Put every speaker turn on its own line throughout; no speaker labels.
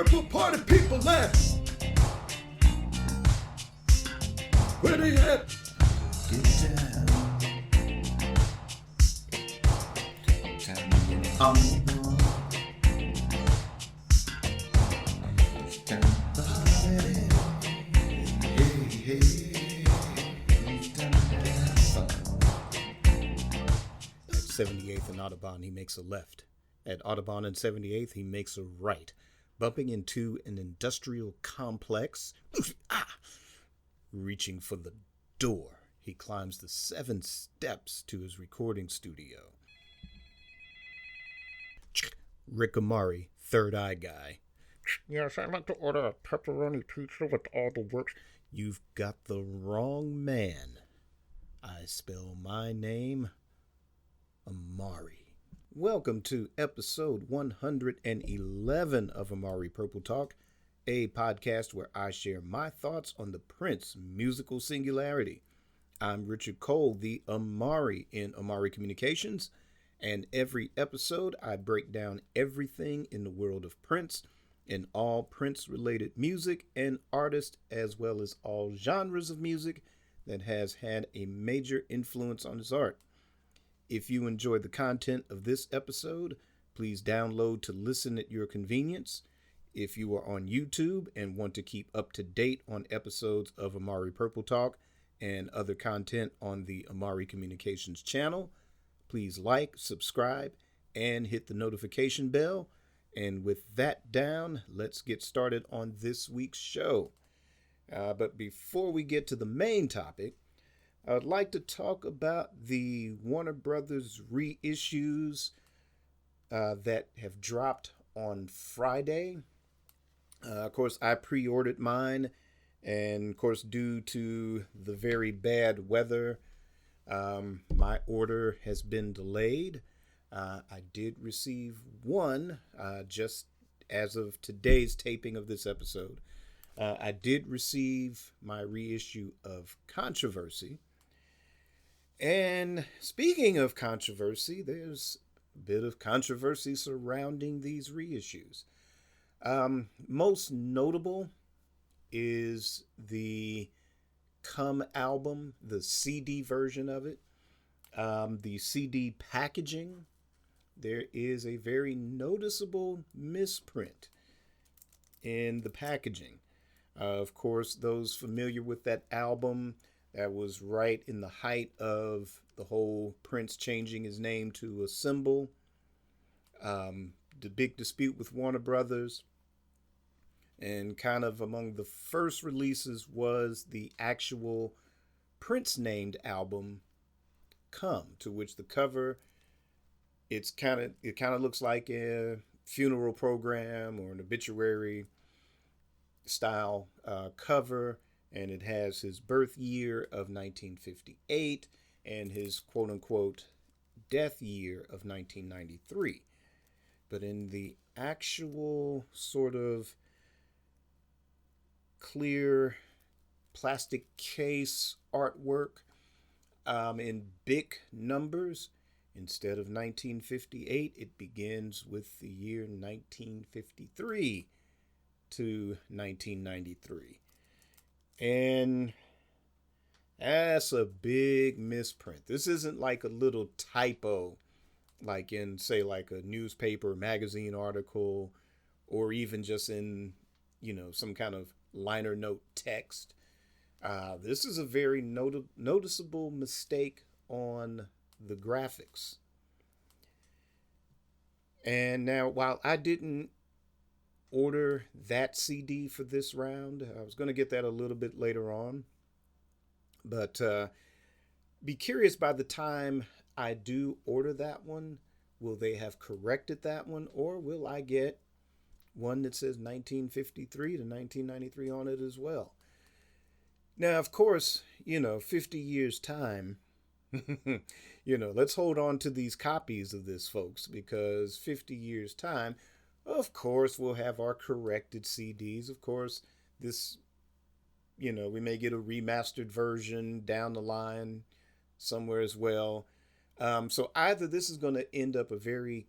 purple party people at? Where they at? Get down. Time to get on. It's time to party. Hey, hey. It's time to have fun. At 78th and Audubon, he makes a left. At Audubon and 78th, he makes a right, bumping into an industrial complex. Reaching for the door, he climbs the 7 steps to his recording studio. Rick Amari, third eye guy.
Yes, I'd like to order a pepperoni pizza with all the works.
You've got the wrong man. I spell my name Amari. Welcome to episode 111 of Amari Purple Talk, a podcast where I share my thoughts on the Prince musical singularity. I'm Richard Cole, the Amari in Amari Communications, and every episode I break down everything in the world of Prince and all Prince-related music and artists, as well as all genres of music that has had a major influence on his art. If you enjoyed the content of this episode, please download to listen at your convenience. If you are on YouTube and want to keep up to date on episodes of Amari Purple Talk and other content on the Amari Communications channel, please like, subscribe, and hit the notification bell. And with that down, let's get started on this week's show. But before we get to the main topic, I would like to talk about the Warner Brothers reissues that have dropped on Friday. Of course, I pre-ordered mine, and of course, due to the very bad weather, my order has been delayed. I did receive one just as of today's taping of this episode. I did receive my reissue of Controversy. And speaking of controversy, there's a bit of controversy surrounding these reissues. Most notable is the Come album, the CD version of it. The CD packaging, there is a very noticeable misprint in the packaging. Of course, those familiar with that album, that was right in the height of the whole Prince changing his name to a symbol. The big dispute with Warner Brothers. And kind of among the first releases was the actual Prince-named album, Come, to which the cover, it kind of looks like a funeral program or an obituary style cover. And it has his birth year of 1958 and his quote-unquote death year of 1993. But in the actual sort of clear plastic case artwork in big numbers, instead of 1958, it begins with the year 1953 to 1993. And that's a big misprint. This isn't like a little typo, like in, say, like a newspaper, magazine article, or even just in, some kind of liner note text. This is a very noticeable mistake on the graphics. And now, while I didn't order that CD for this round, I was going to get that a little bit later on, but be curious, by the time I do order that one, will they have corrected that one, or will I get one that says 1953 to 1993 on it as well? Now, of course, 50 years time, let's hold on to these copies of this, folks, because 50 years time, of course, we'll have our corrected CDs. Of course, this, we may get a remastered version down the line somewhere as well. So either this is going to end up a very,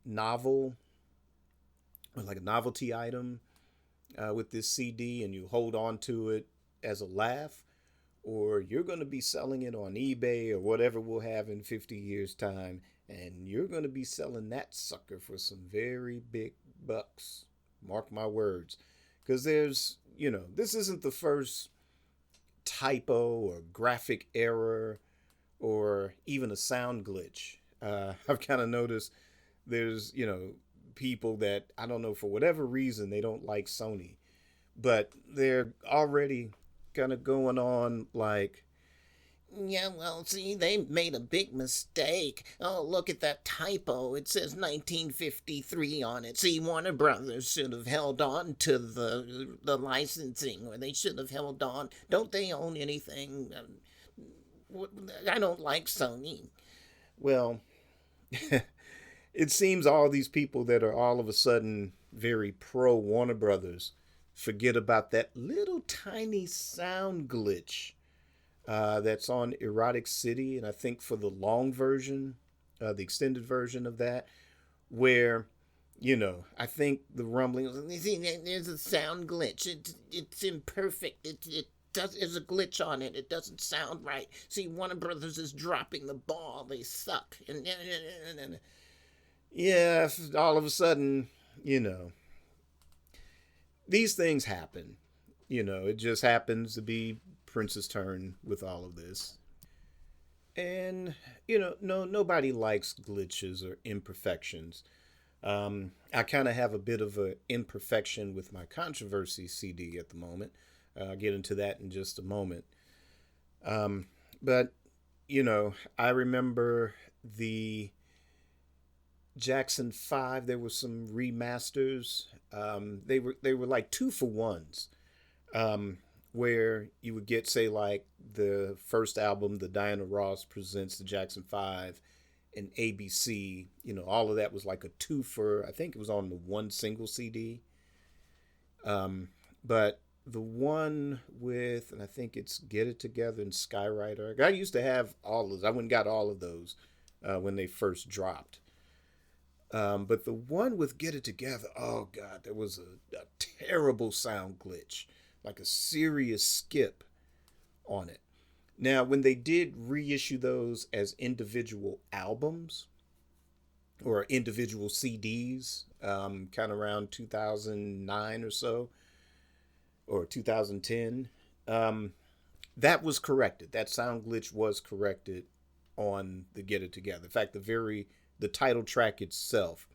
novel like a novelty item with this CD, and you hold on to it as a laugh, or you're going to be selling it on eBay or whatever we'll have in 50 years' time, and you're going to be selling that sucker for some very big bucks. Mark my words. Because this isn't the first typo or graphic error or even a sound glitch. I've kind of noticed there's, people that I don't know for whatever reason they don't like Sony, but they're already kind of going on like, yeah, well, see, they made a big mistake. Oh, look at that typo. It says 1953 on it. See, Warner Brothers should have held on to the licensing, or they should have held on. Don't they own anything? I don't like Sony. Well, it seems all these people that are all of a sudden very pro Warner Brothers forget about that little tiny sound glitch that's on Erotic City, and I think for the long version, the extended version of that, where, I think the rumbling, there's a sound glitch. It's imperfect. There's a glitch on it. It doesn't sound right. See, Warner Brothers is dropping the ball. They suck. And yeah, all of a sudden, these things happen. It just happens to be Prince's turn with all of this. And, nobody likes glitches or imperfections. I kind of have a bit of an imperfection with my controversy CD at the moment. I'll get into that in just a moment. But, I remember the Jackson 5, there were some remasters. They were like 2-for-1s. Where you would get, say, like the first album, the Diana Ross presents the Jackson 5 and ABC, all of that was like a 2 for, I think it was on the one single CD. But the one with, and I think it's Get It Together and Skywriter, I used to have all of those. I went and got all of those when they first dropped. But the one with Get It Together, oh God, there was a terrible sound glitch. Like a serious skip on it. Now, when they did reissue those as individual albums or individual CDs, kind of around 2009 or so, or 2010, that was corrected. That sound glitch was corrected on the Get It Together. In fact, the title track itself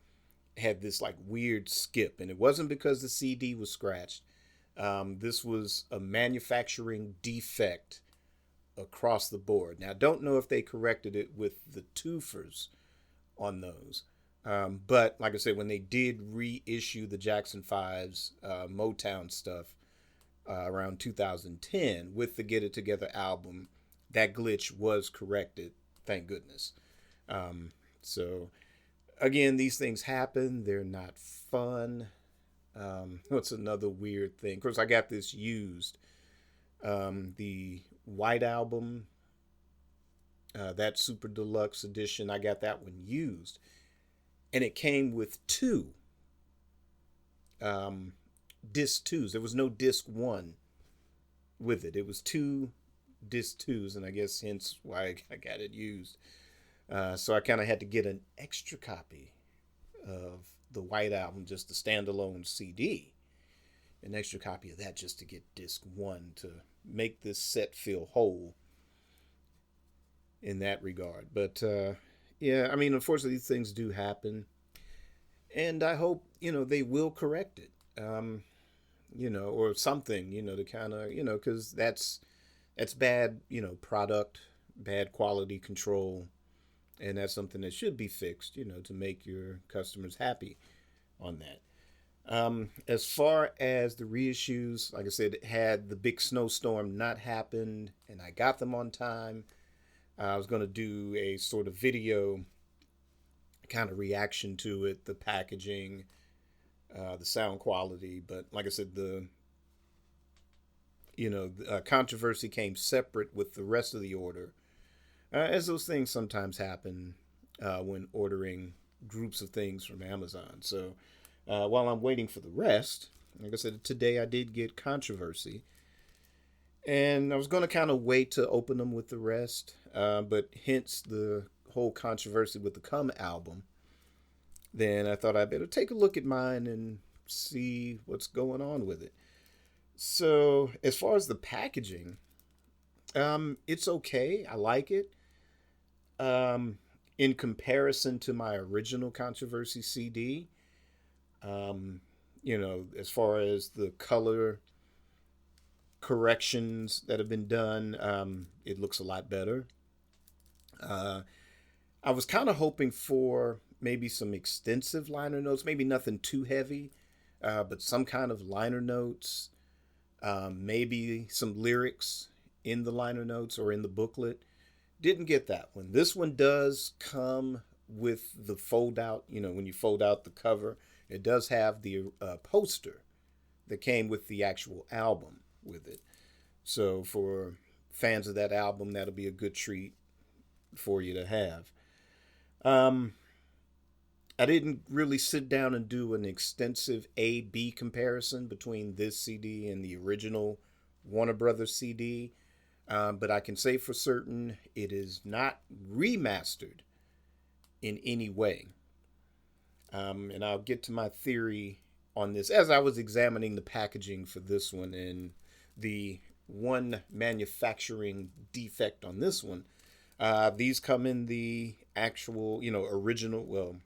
had this like weird skip, and it wasn't because the CD was scratched. This was a manufacturing defect across the board. Now, I don't know if they corrected it with the twofers on those. But like I said, when they did reissue the Jackson 5's Motown stuff around 2010 with the Get It Together album, that glitch was corrected. Thank goodness. So, again, these things happen. They're not fun. What's another weird thing? Of course, I got this used. The White Album, that Super Deluxe edition, I got that one used. And it came with two disc twos. There was no disc one with it. It was two disc twos, and I guess hence why I got it used. So I kind of had to get an extra copy of the White Album, just the standalone CD, an extra copy of that just to get disc one to make this set feel whole in that regard. But yeah, I mean, unfortunately, these things do happen, and I hope they will correct it, or something, to kind of because that's bad, product, bad quality control. And that's something that should be fixed, to make your customers happy on that. As far as the reissues, like I said, had the big snowstorm not happened and I got them on time, I was going to do a sort of video kind of reaction to it, the packaging, the sound quality. But like I said, the controversy came separate with the rest of the order. As those things sometimes happen when ordering groups of things from Amazon. So While I'm waiting for the rest, like I said, today I did get Controversy. And I was going to kind of wait to open them with the rest, but hence the whole controversy with the Come album. Then I thought I'd better take a look at mine and see what's going on with it. So, as far as the packaging, it's okay. I like it. In comparison to my original Controversy CD, as far as the color corrections that have been done, it looks a lot better. I was kind of hoping for maybe some extensive liner notes, maybe nothing too heavy, but some kind of liner notes, maybe some lyrics in the liner notes or in the booklet. Didn't get that one. This one does come with the fold out, when you fold out the cover, it does have the poster that came with the actual album with it. So for fans of that album, that'll be a good treat for you to have. I didn't really sit down and do an extensive A-B comparison between this CD and the original Warner Brothers CD, but I can say for certain it is not remastered in any way. And I'll get to my theory on this as I was examining the packaging for this one, and the one manufacturing defect on this one. These come in the actual, original, well,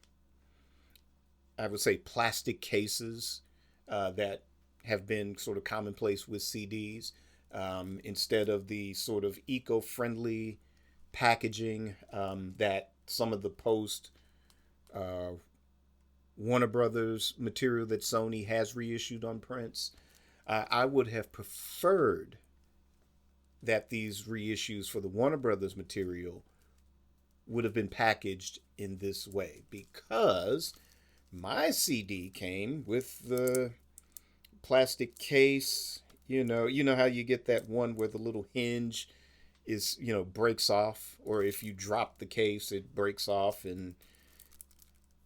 I would say plastic cases that have been sort of commonplace with CDs, instead of the sort of eco-friendly packaging that some of the post Warner Brothers material that Sony has reissued on prints. I would have preferred that these reissues for the Warner Brothers material would have been packaged in this way, because my CD came with the plastic case. You know how you get that one where the little hinge is, breaks off, or if you drop the case, it breaks off, and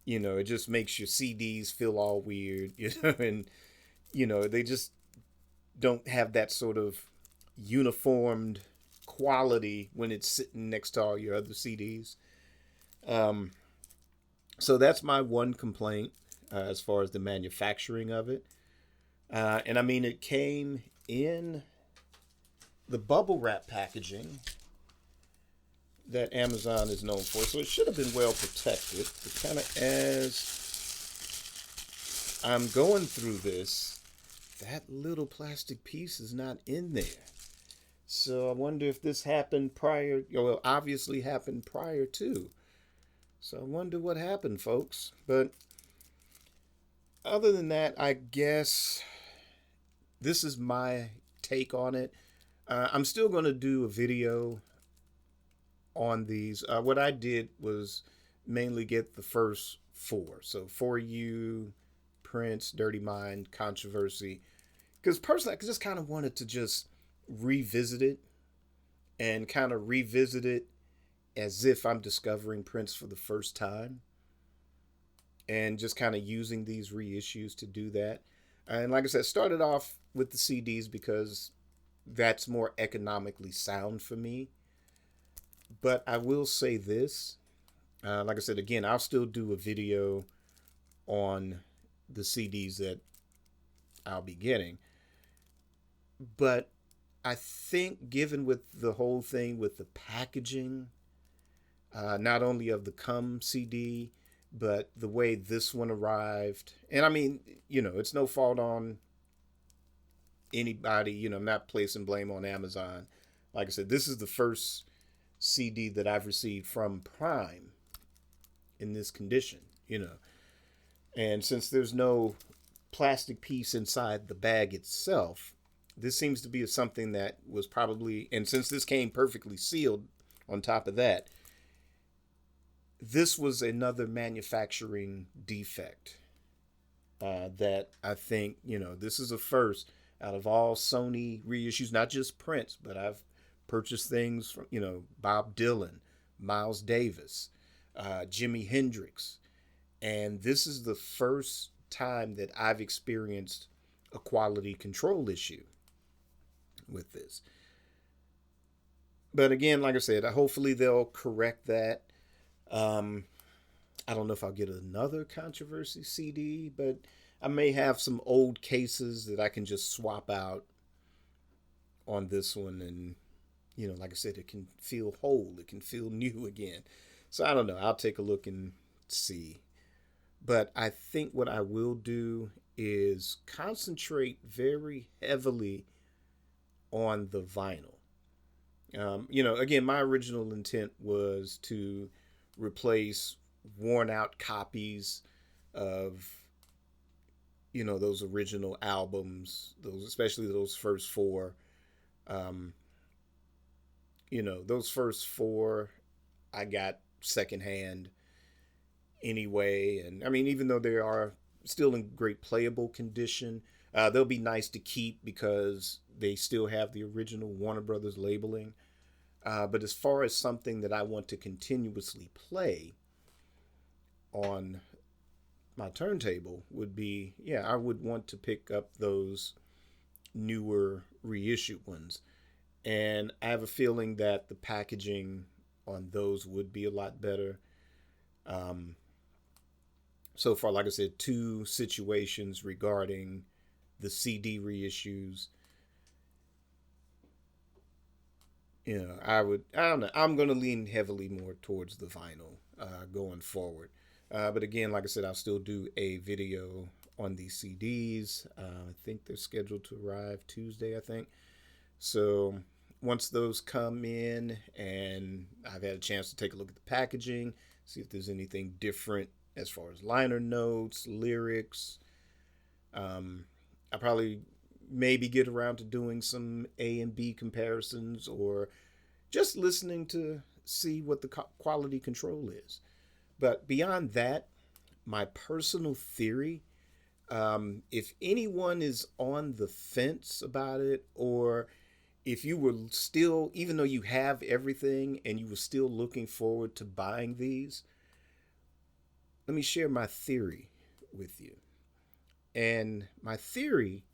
it just makes your CDs feel all weird, and they just don't have that sort of uniformed quality when it's sitting next to all your other CDs. So that's my one complaint as far as the manufacturing of it. And I mean, it came in the bubble wrap packaging that Amazon is known for, so it should have been well protected. But kind of as I'm going through this, that little plastic piece is not in there. So I wonder if this happened prior, well, obviously happened prior to. So I wonder what happened, folks. But other than that, I guess this is my take on it. I'm still going to do a video on these. What I did was mainly get the first four. So For You, Prince, Dirty Mind, Controversy. Because personally, I just kind of wanted to just revisit it and kind of revisit it as if I'm discovering Prince for the first time, and just kind of using these reissues to do that. And like I said, started off with the CDs because that's more economically sound for me. But I will say this, like I said, again, I'll still do a video on the CDs that I'll be getting. But I think, given with the whole thing with the packaging, not only of the Come CD, but the way this one arrived, and I mean, it's no fault on anybody, I'm not placing blame on Amazon. Like I said, this is the first CD that I've received from Prime in this condition, and since there's no plastic piece inside the bag itself, this seems to be something that was probably, and since this came perfectly sealed on top of that, this was another manufacturing defect that I think, this is a first out of all Sony reissues, not just Prince, but I've purchased things from, Bob Dylan, Miles Davis, Jimi Hendrix. And this is the first time that I've experienced a quality control issue with this. But again, like I said, hopefully they'll correct that. Um, I don't know if I'll get another controversy CD, but I may have some old cases that I can just swap out on this one. And, like I said, it can feel whole, it can feel new again. So I don't know. I'll take a look and see. But I think what I will do is concentrate very heavily on the vinyl. Again, my original intent was to replace worn out copies of, those original albums, especially those first four. Um, those first four I got secondhand anyway. And I mean, even though they are still in great playable condition, they'll be nice to keep because they still have the original Warner Brothers labeling. But as far as something that I want to continuously play on my turntable would be, I would want to pick up those newer reissued ones. And I have a feeling that the packaging on those would be a lot better. So far, like I said, two situations regarding the CD reissues. I don't know. I'm going to lean heavily more towards the vinyl going forward. But again, like I said, I'll still do a video on these CDs. I think they're scheduled to arrive Tuesday, I think. So once those come in and I've had a chance to take a look at the packaging, see if there's anything different as far as liner notes, lyrics. I probably maybe get around to doing some A and B comparisons or just listening to see what the quality control is. But beyond that, my personal theory, if anyone is on the fence about it, or if you were still, even though you have everything and you were still looking forward to buying these, let me share my theory with you. And my theory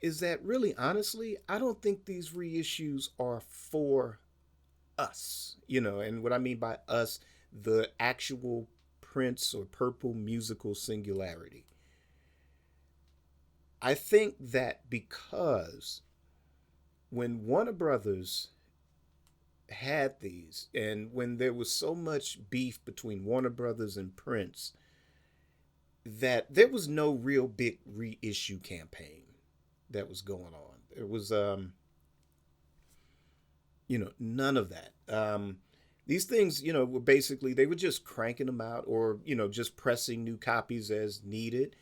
is that really, honestly, I don't think these reissues are for us, and what I mean by us, the actual Prince or Purple musical singularity. I think that because when Warner Brothers had these, and when there was so much beef between Warner Brothers and Prince, that there was no real big reissue campaign that was going on. There was, none of that. These things, were basically, they were just cranking them out or, just pressing new copies as needed.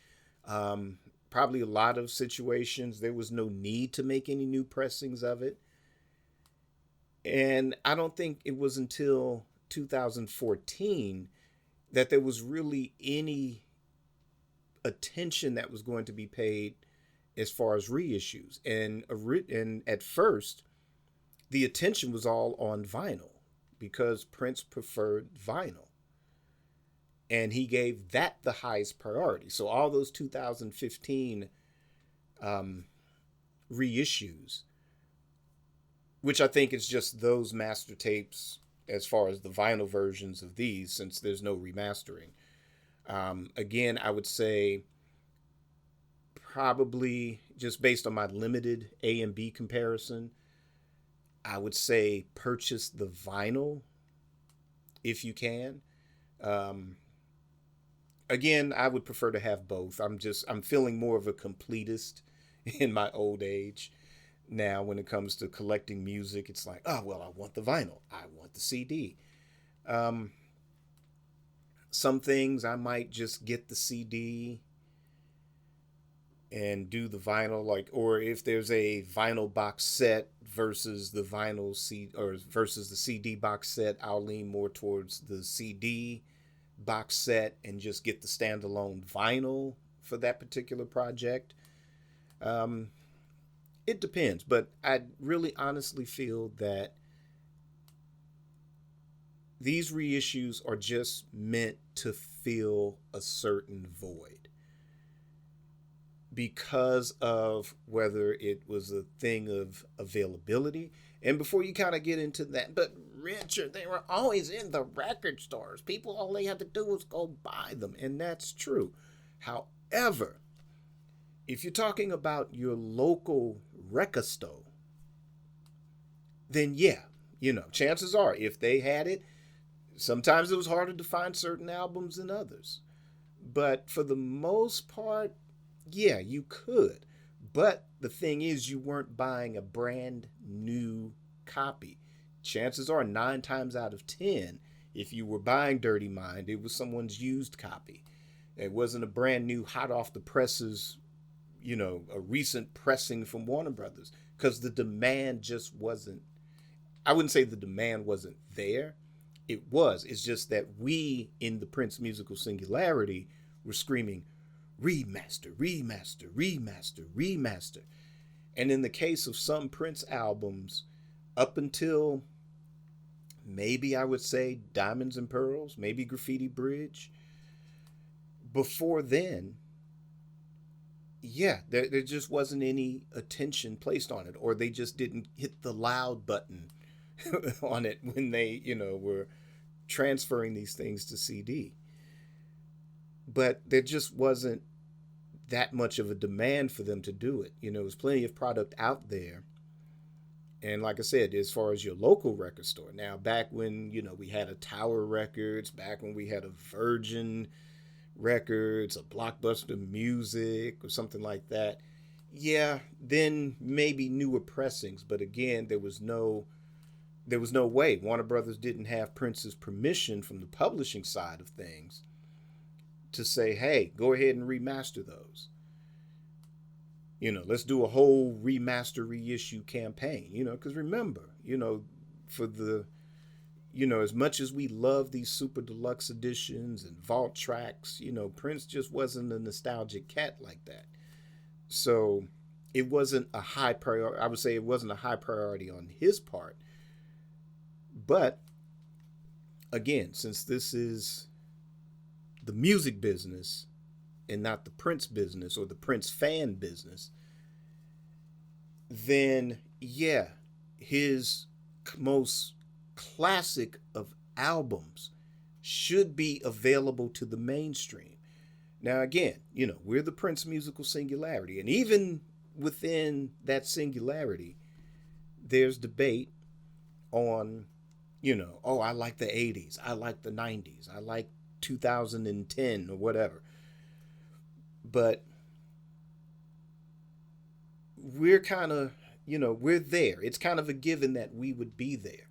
Probably a lot of situations, there was no need to make any new pressings of it. And I don't think it was until 2014 that there was really any attention that was going to be paid as far as reissues. And at first, the attention was all on vinyl because Prince preferred vinyl. And he gave that the highest priority. So all those 2015 reissues, which I think is just those master tapes as far as the vinyl versions of these, since there's no remastering. Again, I would say probably just based on my limited A and B comparison, I would say purchase the vinyl if you can. Again, I would prefer to have both. I'm feeling more of a completist in my old age now when it comes to collecting music. It's like, oh, well, I want the vinyl. I want the CD. Some things I might just get the CD and do the vinyl, or if there's a vinyl box set versus the vinyl or versus the CD box set, I'll lean more towards the CD box set and just get the standalone vinyl for that particular project. It depends, but I really honestly feel that these reissues are just meant to fill a certain void. because of whether it was a thing of availability. And before you kind of get into that, but Richard, they were always in the record stores. People, all they had to do was go buy them. And that's true. However, if you're talking about your local record store, then yeah, chances are if they had it, sometimes it was harder to find certain albums than others. But for the most part, yeah, you could. But the thing is, you weren't buying a brand new copy. Chances are, 9 times out of 10, if you were buying Dirty Mind, it was someone's used copy. It wasn't a brand new, hot off the presses, a recent pressing from Warner Brothers, because the demand just wasn't. I wouldn't say the demand wasn't there. It was. It's just that we, in the Prince musical singularity, were screaming, remaster, remaster, remaster, remaster. And in the case of some Prince albums, up until maybe I would say Diamonds and Pearls, maybe Graffiti Bridge, before then, yeah, there just wasn't any attention placed on it, or they just didn't hit the loud button on it when they, were transferring these things to CD. But there just wasn't that much of a demand for them to do it. There's plenty of product out there. And like I said, as far as your local record store, now back when, we had a Tower Records, back when we had a Virgin Records, a Blockbuster Music or something like that, yeah, then maybe newer pressings. But again, there was no way. Warner Brothers didn't have Prince's permission from the publishing side of things to say, hey, go ahead and remaster those. Let's do a whole remaster reissue campaign, because remember, for the, as much as we love these super deluxe editions and vault tracks, Prince just wasn't a nostalgic cat like that. So it wasn't a high priority. I would say it wasn't a high priority on his part. But again, since this is the music business and not the Prince business or the Prince fan business, then yeah, his most classic of albums should be available to the mainstream. Now again, we're the Prince musical singularity, and even within that singularity, there's debate on, oh, I like the 80s, I like the 90s, I like 2010 or whatever. But we're kind of, we're there. It's kind of a given that we would be there.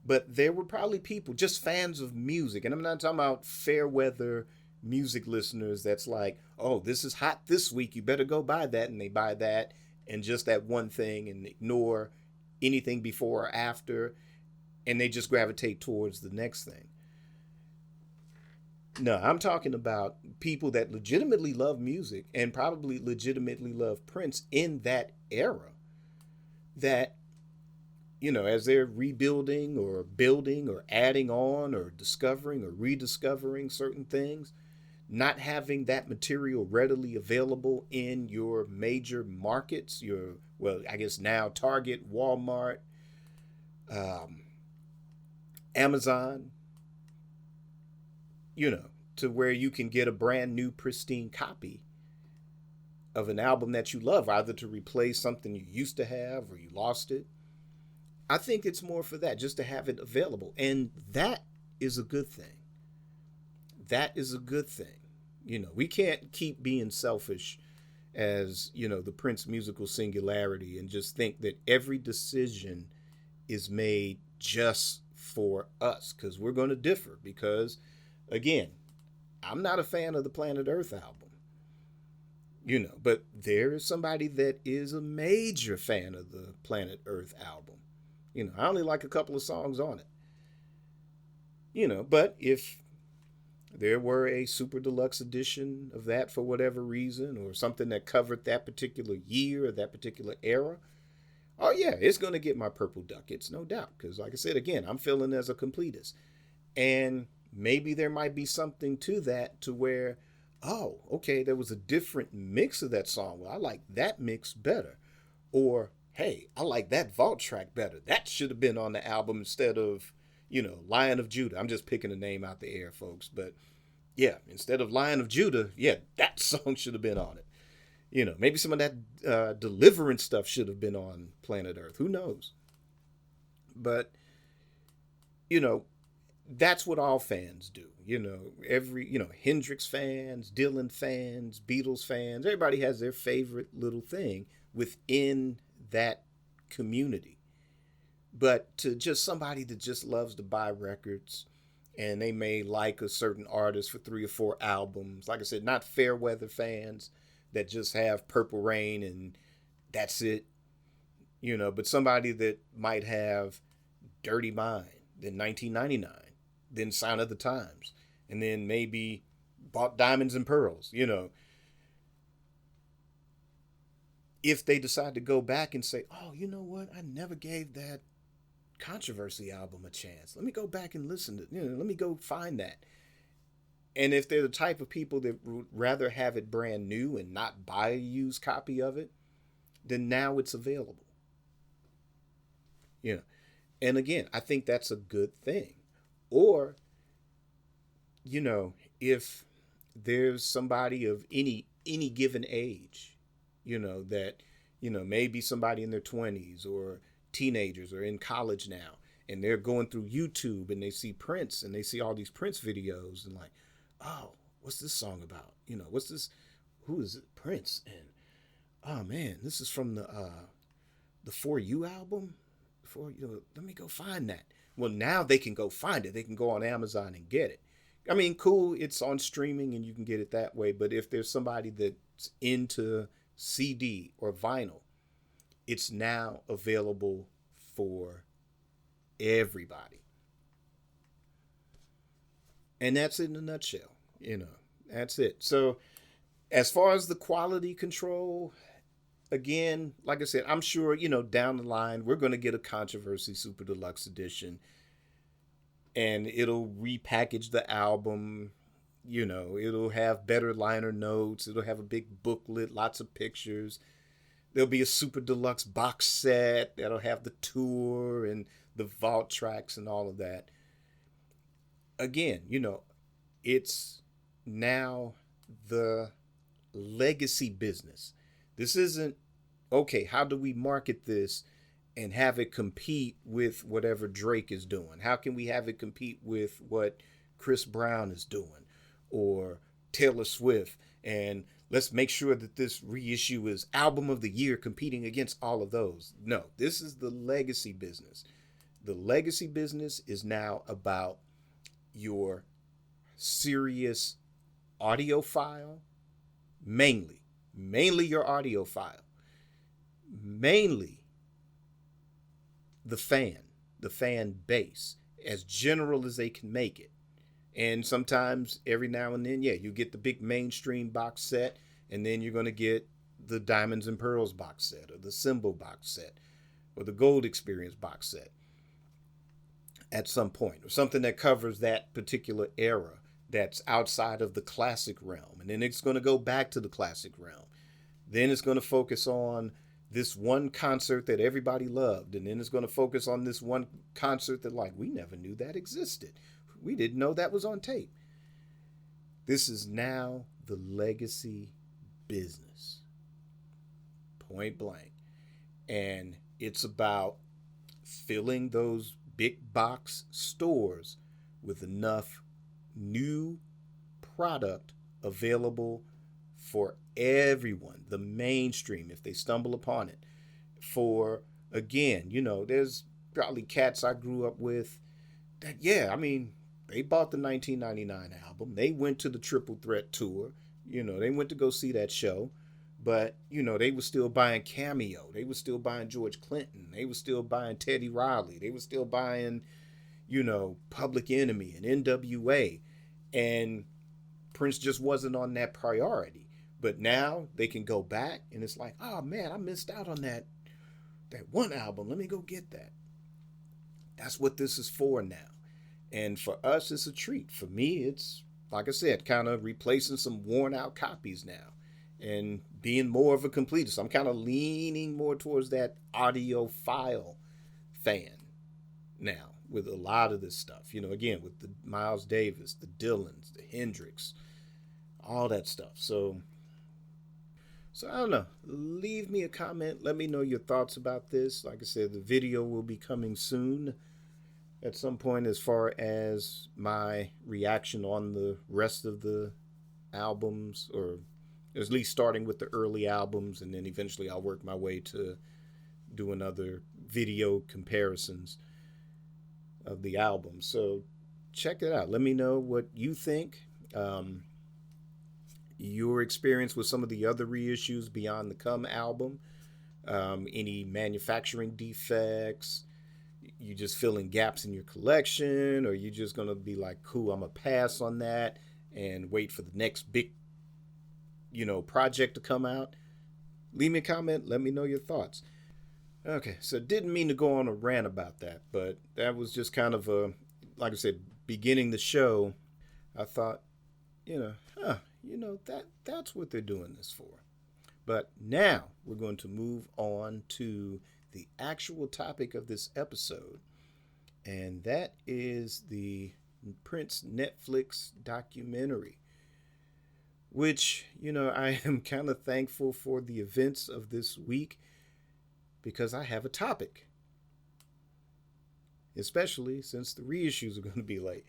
But there were probably people, just fans of music, and I'm not talking about fair weather music listeners that's like, oh, this is hot this week, you better go buy that, and they buy that and just that one thing and ignore anything before or after, and they just gravitate towards the next thing. No, I'm talking about people that legitimately love music and probably legitimately love Prince in that era. That, as they're rebuilding or building or adding on or discovering or rediscovering certain things, not having that material readily available in your major markets, I guess now Target, Walmart, Amazon, to where you can get a brand new pristine copy of an album that you love, either to replace something you used to have or you lost it. I think it's more for that, just to have it available. And that is a good thing. That is a good thing. We can't keep being selfish as, the Prince musical singularity and just think that every decision is made just for us, because we're going to differ. Because, again, I'm not a fan of the Planet Earth album, but there is somebody that is a major fan of the Planet Earth album. I only like a couple of songs on it, but if there were a super deluxe edition of that for whatever reason, or something that covered that particular year or that particular era, oh yeah, it's going to get my purple ducats, no doubt. Because like I said, again, I'm feeling as a completist. And maybe there might be something to that, to where oh, okay, there was a different mix of that song. Well, I like that mix better. Or, hey, I like that vault track better. That should have been on the album instead of, Lion of Judah. I'm just picking a name out the air, folks. But yeah, instead of Lion of Judah, yeah, that song should have been on it. Maybe some of that deliverance stuff should have been on Planet Earth. Who knows? But, you know, that's what all fans do. Hendrix fans, Dylan fans, Beatles fans, everybody has their favorite little thing within that community. But to just somebody that just loves to buy records and they may like a certain artist for 3 or 4 albums, like I said, not fair weather fans that just have Purple Rain and that's it, but somebody that might have Dirty Mind, then 1999, then Sign of the Times, and then maybe bought Diamonds and Pearls, if they decide to go back and say, oh, you know what, I never gave that Controversy album a chance. Let me go back and listen to, let me go find that. And if they're the type of people that would rather have it brand new and not buy a used copy of it, then now it's available. And again, I think that's a good thing. Or, if there's somebody of any given age, that, maybe somebody in their 20s or teenagers or in college now, and they're going through YouTube and they see Prince and they see all these Prince videos and like, oh, what's this song about? What's this? Who is it? Prince. And oh man, this is from the For You album. Let me go find that. Well, now they can go find it. They can go on Amazon and get it. I mean, cool, it's on streaming and you can get it that way. But if there's somebody that's into CD or vinyl, it's now available for everybody. And that's it in a nutshell. That's it. So as far as the quality control, again, like I said, I'm sure, down the line, we're going to get a Controversy Super Deluxe Edition. And it'll repackage the album. It'll have better liner notes. It'll have a big booklet, lots of pictures. There'll be a Super Deluxe box set that'll have the tour and the vault tracks and all of that. Again, it's now the legacy business. This isn't, okay, how do we market this and have it compete with whatever Drake is doing? How can we have it compete with what Chris Brown is doing or Taylor Swift? And let's make sure that this reissue is album of the year competing against all of those. No, this is the legacy business. The legacy business is now about your serious audio file, mainly your audio file, mainly the fan base, as general as they can make it. And sometimes every now and then, yeah, you get the big mainstream box set, and then you're going to get the Diamonds and Pearls box set, or the Symbol box set, or the Gold Experience box set at some point, or something that covers that particular era that's outside of the classic realm. And then it's going to go back to the classic realm. Then it's going to focus on this one concert that everybody loved. And then it's going to focus on this one concert that, like, we never knew that existed. We didn't know that was on tape. This is now the legacy business. Point blank. And it's about filling those big box stores with enough new product available for everyone, the mainstream, if they stumble upon it. For, again, there's probably cats I grew up with that, yeah, I mean, they bought the 1999 album. They went to the Triple Threat tour. They went to go see that show. But, they were still buying Cameo. They were still buying George Clinton. They were still buying Teddy Riley. They were still buying, Public Enemy and NWA. And Prince just wasn't on that priority. But now they can go back and it's like, oh man, I missed out on that one album. Let me go get that. That's what this is for now. And for us, it's a treat. For me, it's like I said, kind of replacing some worn out copies now and being more of a completist. I'm kind of leaning more towards that audiophile fan now with a lot of this stuff. Again, with the Miles Davis, the Dylans, the Hendrix, all that stuff. So I don't know. Leave me a comment. Let me know your thoughts about this. Like I said, the video will be coming soon at some point as far as my reaction on the rest of the albums, or at least starting with the early albums, and then eventually I'll work my way to doing other video comparisons of the album. So check it out. Let me know what you think. Your experience with some of the other reissues beyond the Come album. Any manufacturing defects, you just filling gaps in your collection, or you just gonna be like, cool, I'm gonna pass on that and wait for the next big project to come out. Leave me a comment, let me know your thoughts. Okay, so didn't mean to go on a rant about that, but that was just kind of like I said, beginning the show, I thought, that's what they're doing this for. But now we're going to move on to the actual topic of this episode, and that is the Prince Netflix documentary, which, I am kind of thankful for the events of this week because I have a topic, especially since the reissues are going to be late.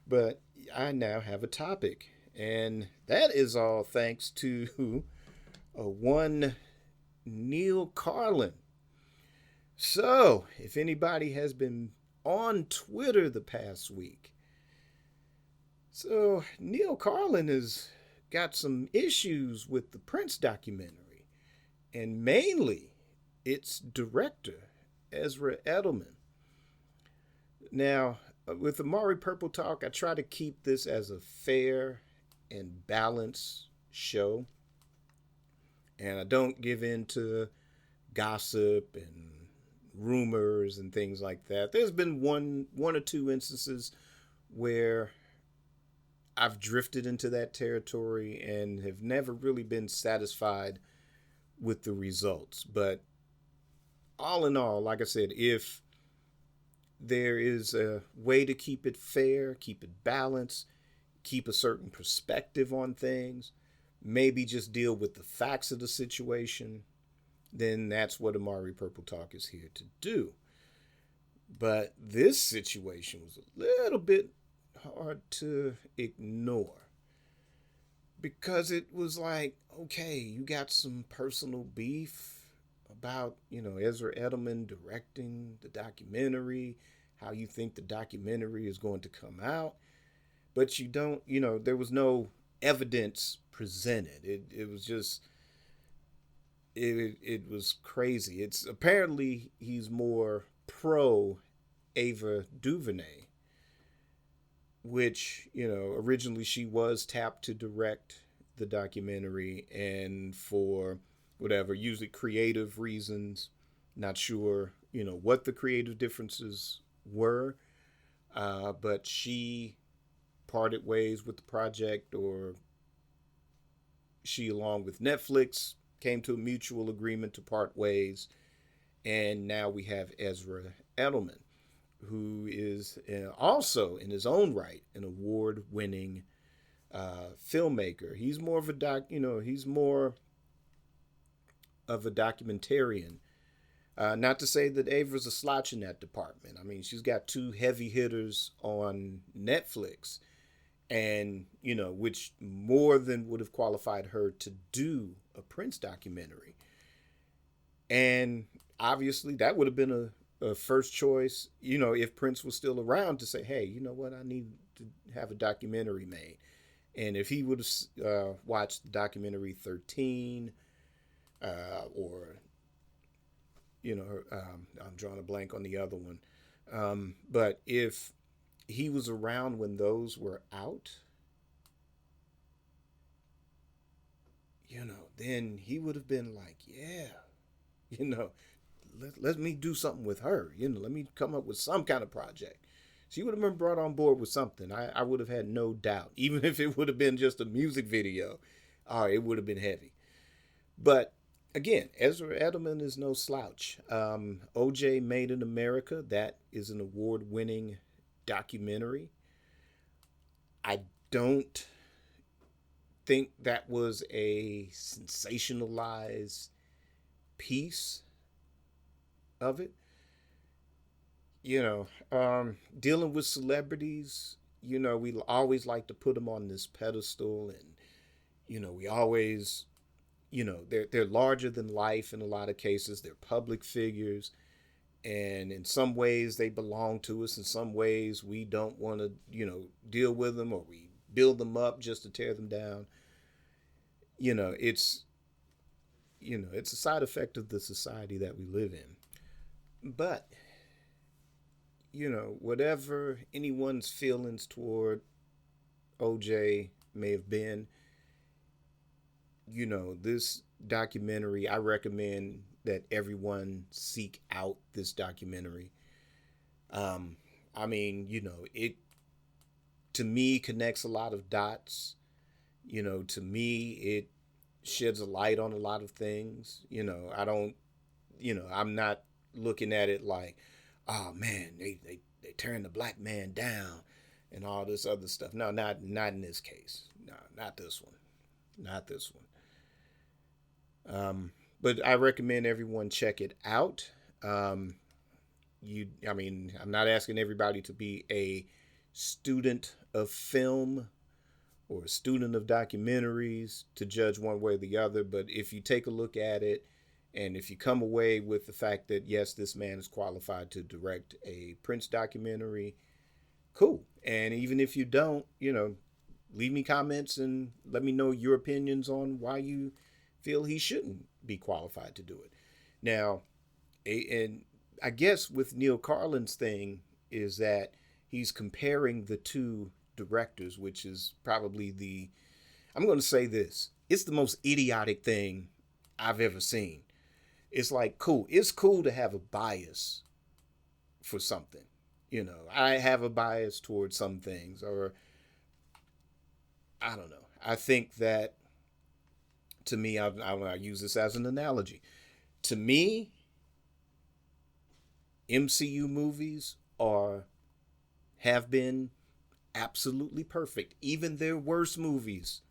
But I now have a topic, and that is all thanks to one Neil Carlin. So, if anybody has been on Twitter the past week, so Neil Carlin has got some issues with the Prince documentary, and mainly its director, Ezra Edelman. Now, with Amari Purple Talk, I try to keep this as a fair and balanced show, and I don't give in to gossip and rumors and things like that. There's been one or two instances where I've drifted into that territory and have never really been satisfied with the results. But all in all, like I said, if there is a way to keep it fair, keep it balanced, keep a certain perspective on things, maybe just deal with the facts of the situation, then that's what Amari Purple Talk is here to do. But this situation was a little bit hard to ignore because it was like, okay, you got some personal beef about, Ezra Edelman directing the documentary, how you think the documentary is going to come out, but you don't, there was no evidence presented. It was just, it was crazy. It's apparently he's more pro Ava DuVernay, which, originally she was tapped to direct the documentary, and for whatever, usually creative reasons, not sure, what the creative differences were, but she parted ways with the project, or she, along with Netflix, came to a mutual agreement to part ways, and now we have Ezra Edelman, who is also in his own right an award-winning filmmaker. He's more of a he's more of a documentarian. Not to say that Ava's a slouch in that department. I mean, she's got two heavy hitters on Netflix, and which more than would have qualified her to do a Prince documentary. And obviously that would have been a first choice, if Prince was still around, to say, hey, you know what, I need to have a documentary made. And if he would have watched the documentary 13, or, I'm drawing a blank on the other one. But if he was around when those were out, then he would have been like, yeah, let me do something with her. Let me come up with some kind of project She would have been brought on board with something. I would have had no doubt. Even if it would have been just a music video, it would have been heavy. But again, Ezra Edelman is no slouch. OJ Made in America, that is an award winning documentary. I don't think that was a sensationalized piece of it. Dealing with celebrities, we always like to put them on this pedestal, and we always, they're larger than life in a lot of cases. They're public figures, and in some ways they belong to us. In some ways we don't want to, deal with them, or we build them up just to tear them down. It's it's a side effect of the society that we live in. But whatever anyone's feelings toward OJ may have been, this documentary, I recommend that everyone seek out this documentary. It to me connects a lot of dots. To me, it sheds a light on a lot of things. I don't, I'm not looking at it like, oh man, they turned the black man down and all this other stuff. No, not in this case. No, not this one. Not this one. But I recommend everyone check it out. I'm not asking everybody to be a student of film or a student of documentaries to judge one way or the other, but if you take a look at it, and if you come away with the fact that, yes, this man is qualified to direct a Prince documentary, cool. And even if you don't, leave me comments and let me know your opinions on why you feel he shouldn't be qualified to do it. Now, and I guess with Neil Carlin's thing is that he's comparing the two directors, which is probably I'm going to say this, it's the most idiotic thing I've ever seen. It's like, cool. It's cool to have a bias for something. I have a bias towards some things, or I don't know. I think that, to me, I use this as an analogy. To me, MCU movies have been absolutely perfect. Even their worst movies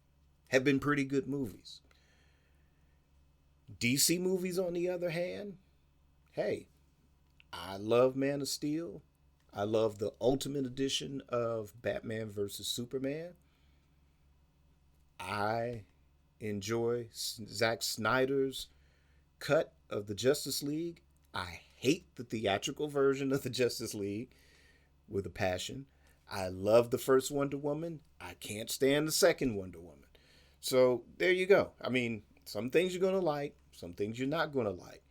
have been pretty good movies. DC movies, on the other hand, hey, I love Man of Steel. I love the Ultimate Edition of Batman vs. Superman. I enjoy Zack Snyder's cut of the Justice League. I hate the theatrical version of the Justice League with a passion. I love the first Wonder Woman. I can't stand the second Wonder Woman. So there you go. Some things you're going to like, some things you're not going to like.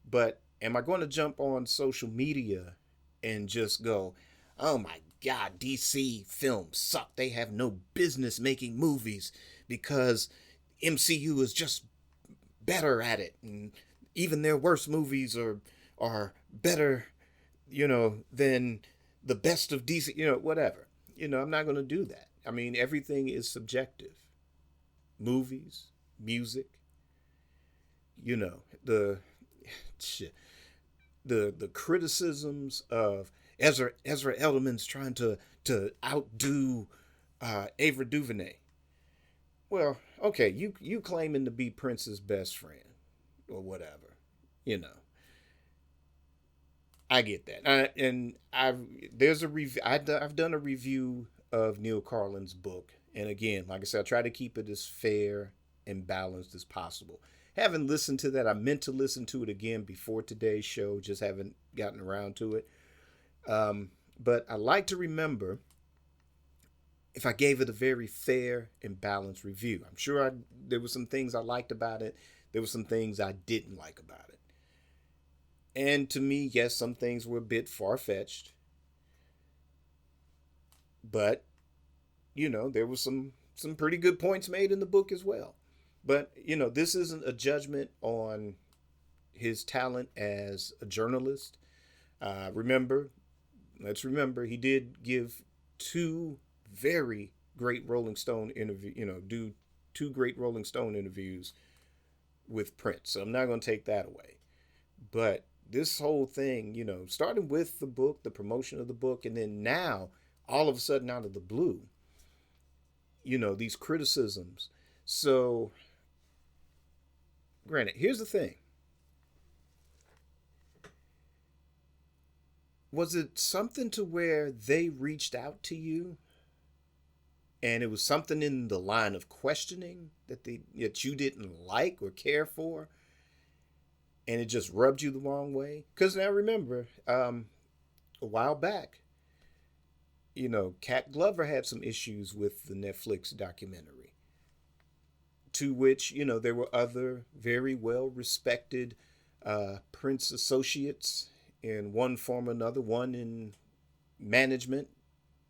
But am I going to jump on social media and just go, oh my God, DC films suck. They have no business making movies because MCU is just better at it. And even their worst movies are better, than the best of DC, whatever. I'm not going to do that. Everything is subjective. Movies, music, the criticisms of Ezra Edelman's trying to outdo Ava DuVernay. Well, okay, you claiming to be Prince's best friend or whatever, I get that. I've done a review of Neil Carlin's book, and again, like I said, I try to keep it as fair and balanced as possible. Haven't listened to that. I meant to listen to it again before today's show, just haven't gotten around to it. But I like to remember if I gave it a very fair and balanced review. I'm sure there were some things I liked about it. There were some things I didn't like about it. And to me, yes, some things were a bit far-fetched. But, there were some pretty good points made in the book as well. But, this isn't a judgment on his talent as a journalist. Remember, let's remember he did give two very great Rolling Stone interview, do two great Rolling Stone interviews with Prince. So I'm not going to take that away. But this whole thing, starting with the book, the promotion of the book, and then now, all of a sudden, out of the blue, these criticisms. So, granted, here's the thing. Was it something to where they reached out to you and it was something in the line of questioning that you didn't like or care for, and it just rubbed you the wrong way? Because now remember, a while back, Cat Glover had some issues with the Netflix documentary, to which there were other very well respected Prince associates in one form or another, one in management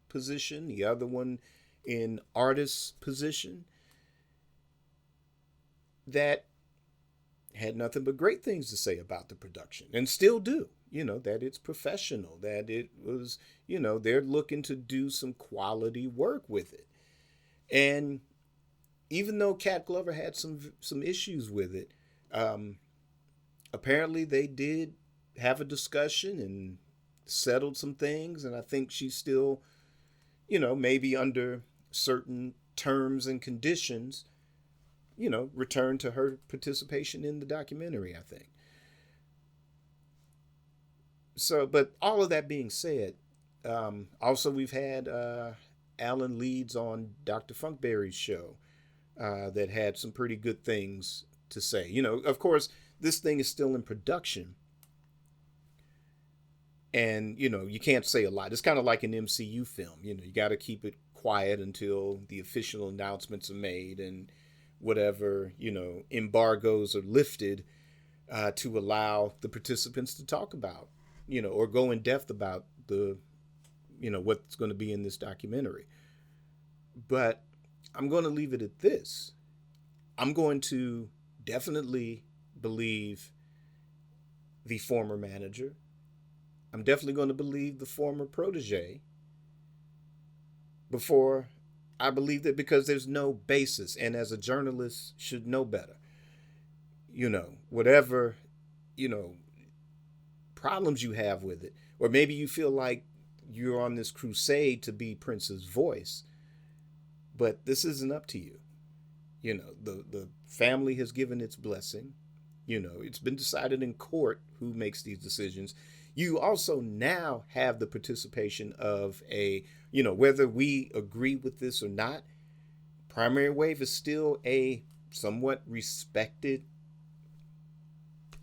position, the other one in artist position, that had nothing but great things to say about the production and still do. That it's professional, that it was, they're looking to do some quality work with it. And even though Cat Glover had some issues with it, apparently they did have a discussion and settled some things. And I think she's still, maybe under certain terms and conditions, return to her participation in the documentary, I think. So, but all of that being said, also we've had Alan Leeds on Dr. Funkberry's show that had some pretty good things to say. Of course, this thing is still in production. And, you can't say a lot. It's kind of like an MCU film. You got to keep it quiet until the official announcements are made and whatever, embargoes are lifted to allow the participants to talk about, or go in depth about the, what's going to be in this documentary. But I'm going to leave it at this. I'm going to definitely believe the former manager. I'm definitely going to believe the former protege before I believe that, because there's no basis. And as a journalist, should know better. Whatever, problems you have with it, or maybe you feel like you're on this crusade to be Prince's voice, but this isn't up to you. The family has given its blessing. It's been decided in court who makes these decisions. You also now have the participation of whether we agree with this or not, Primary Wave is still a somewhat respected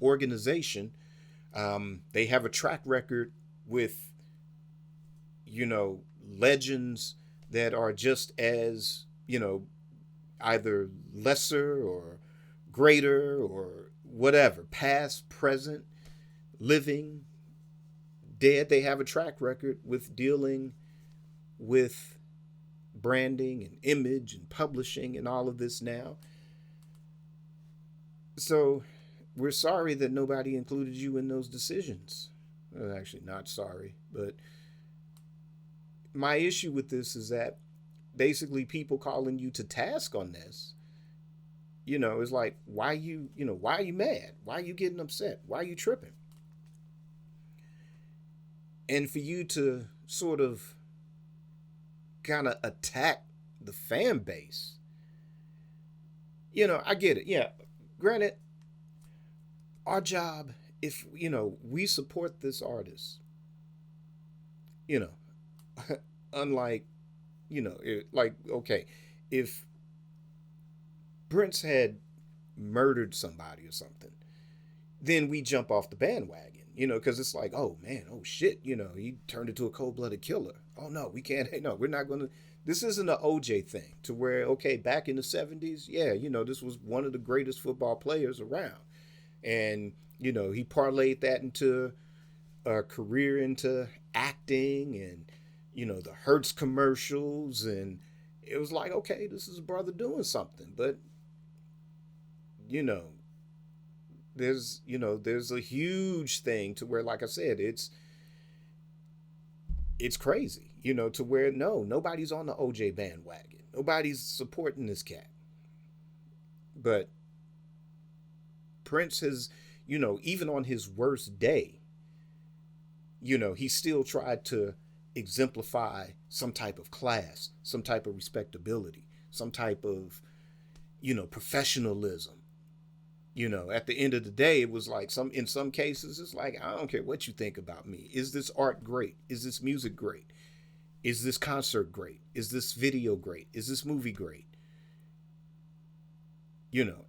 organization. They have a track record with, legends that are just as, either lesser or greater or whatever, past, present, living, dead. They have a track record with dealing with branding and image and publishing and all of this now. So we're sorry that nobody included you in those decisions. Well, actually, not sorry, but my issue with this is that basically people calling you to task on this, is like, why are you mad? Why are you getting upset? Why are you tripping? And for you to sort of kind of attack the fan base, I get it. Yeah, granted, our job, if, we support this artist, unlike, okay, if Prince had murdered somebody or something, then we jump off the bandwagon, because it's like, oh man, oh shit, he turned into a cold-blooded killer. Oh no, we can't, no, we're not going to, this isn't an OJ thing to where, okay, back in the 70s, yeah, this was one of the greatest football players around. And, he parlayed that into a career into acting and, the Hertz commercials. And it was like, okay, this is a brother doing something. But, there's a huge thing to where, like I said, it's it's crazy, to where no, nobody's on the OJ bandwagon. Nobody's supporting this cat. But Prince has, even on his worst day, he still tried to exemplify some type of class, some type of respectability, some type of, professionalism. At the end of the day, it was like in some cases, it's like, I don't care what you think about me. Is this art great? Is this music great? Is this concert great? Is this video great? Is this movie great?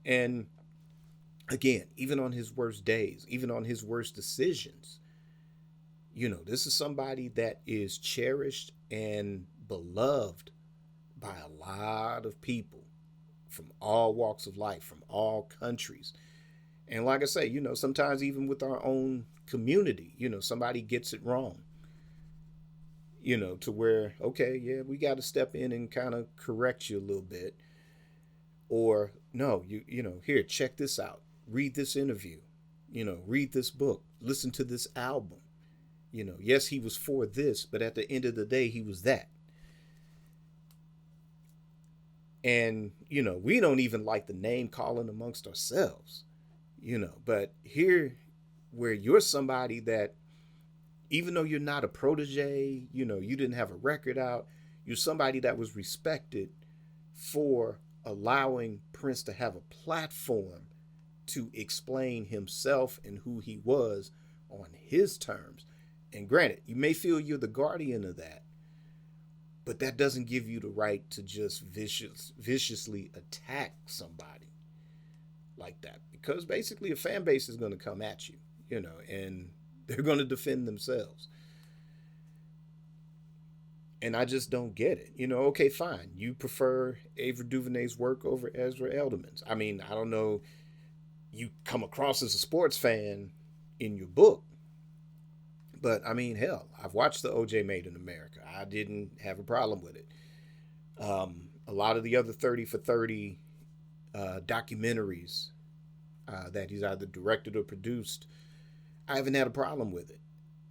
And again, even on his worst days, even on his worst decisions, this is somebody that is cherished and beloved by a lot of people from all walks of life, from all countries. And like I say, sometimes even with our own community, somebody gets it wrong, to where, okay, yeah, we got to step in and kind of correct you a little bit. Or no, here, check this out. Read this interview, read this book, listen to this album. Yes, he was for this, but at the end of the day, he was that. And, we don't even like the name calling amongst ourselves, but here where you're somebody that, even though you're not a protege, you didn't have a record out, you're somebody that was respected for allowing Prince to have a platform to explain himself and who he was on his terms. And granted, you may feel you're the guardian of that, but that doesn't give you the right to just viciously attack somebody like that. Because basically a fan base is going to come at you, and they're going to defend themselves. And I just don't get it. Okay, fine. You prefer Ava DuVernay's work over Ezra Elderman's. I mean, I don't know. You come across as a sports fan in your book. But I mean, hell, I've watched the OJ Made in America. I didn't have a problem with it. A lot of the other 30 for 30 documentaries that he's either directed or produced, I haven't had a problem with it.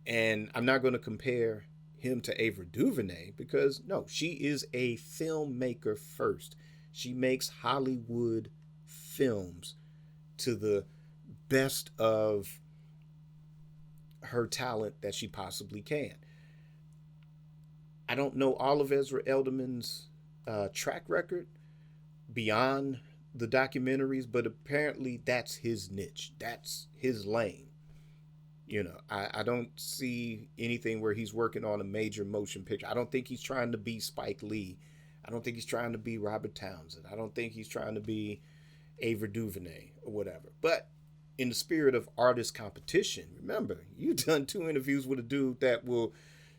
And I'm not going to compare him to Ava DuVernay because, no, she is a filmmaker first. She makes Hollywood films to the best of her talent that she possibly can. I don't know all of Ezra Elderman's track record beyond the documentaries, but apparently that's his niche. That's his lane. I don't see anything where he's working on a major motion picture. I don't think he's trying to be Spike Lee. I don't think he's trying to be Robert Townsend. I don't think he's trying to be Ava DuVernay or whatever. But in the spirit of artist competition, remember, you've done 2 interviews with a dude that will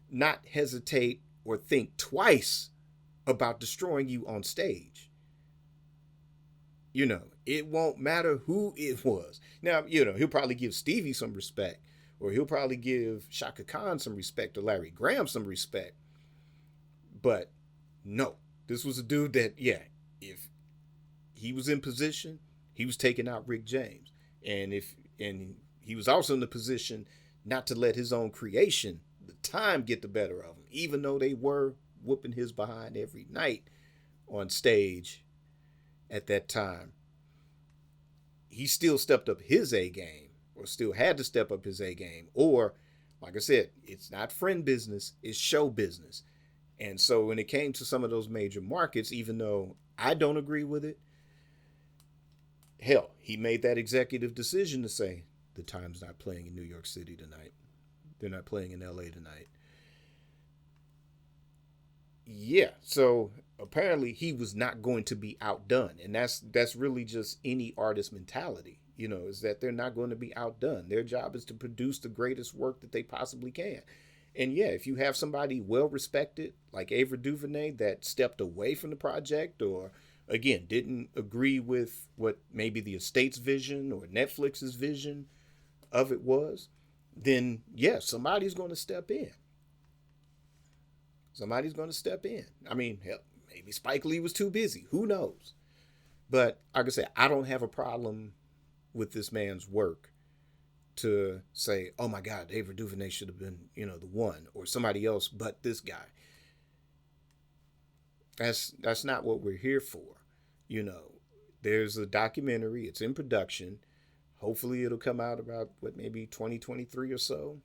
not hesitate or think twice about destroying you on stage. It won't matter who it was. Now, he'll probably give Stevie some respect, or he'll probably give Shaka Khan some respect, or Larry Graham some respect. But no, this was a dude that, yeah, if he was in position, he was taking out Rick James. And he was also in the position not to let his own creation, the time, get the better of him, even though they were whooping his behind every night on stage at that time. He still stepped up his A game, or still had to step up his A game. Or, like I said, it's not friend business, it's show business. And so when it came to some of those major markets, even though I don't agree with it, hell, he made that executive decision to say, the Time's not playing in New York City tonight. They're not playing in LA tonight. Yeah, so apparently he was not going to be outdone. And that's really just any artist mentality, is that they're not going to be outdone. Their job is to produce the greatest work that they possibly can. And yeah, if you have somebody well respected like Ava DuVernay that stepped away from the project, or again, didn't agree with what maybe the estate's vision or Netflix's vision of it was, then yeah, somebody's going to step in. Somebody's going to step in. I mean, hell, maybe Spike Lee was too busy. Who knows? But like I said, I don't have a problem with this man's work. to say, oh my God, Ava DuVernay should have been, the one, or somebody else but this guy. That's not what we're here for. You know, there's a documentary, it's in production. Hopefully it'll come out about maybe 2023 or so.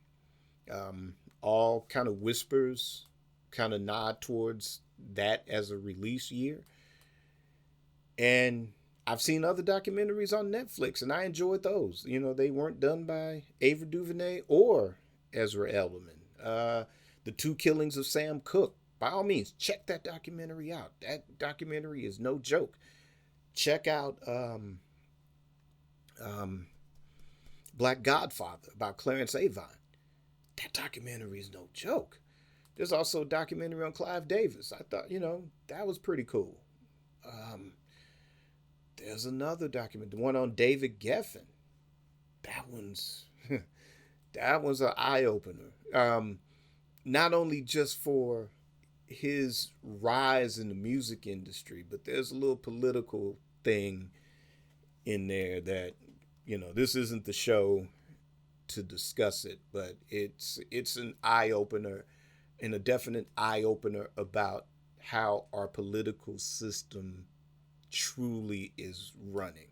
All kind of whispers kind of nod towards that as a release year. And I've seen other documentaries on Netflix and I enjoyed those. They weren't done by Ava DuVernay or Ezra Ellerman. The Two Killings of Sam Cooke. By all means, check that documentary out. That documentary is no joke. Check out Black Godfather about Clarence Avant. That documentary is no joke. There's also a documentary on Clive Davis. I thought, that was pretty cool. There's another document, the one on David Geffen. That one's that was an eye opener. Not only just for his rise in the music industry, but there's a little political thing in there that, this isn't the show to discuss it, but it's an eye opener and a definite eye opener about how our political system truly is running.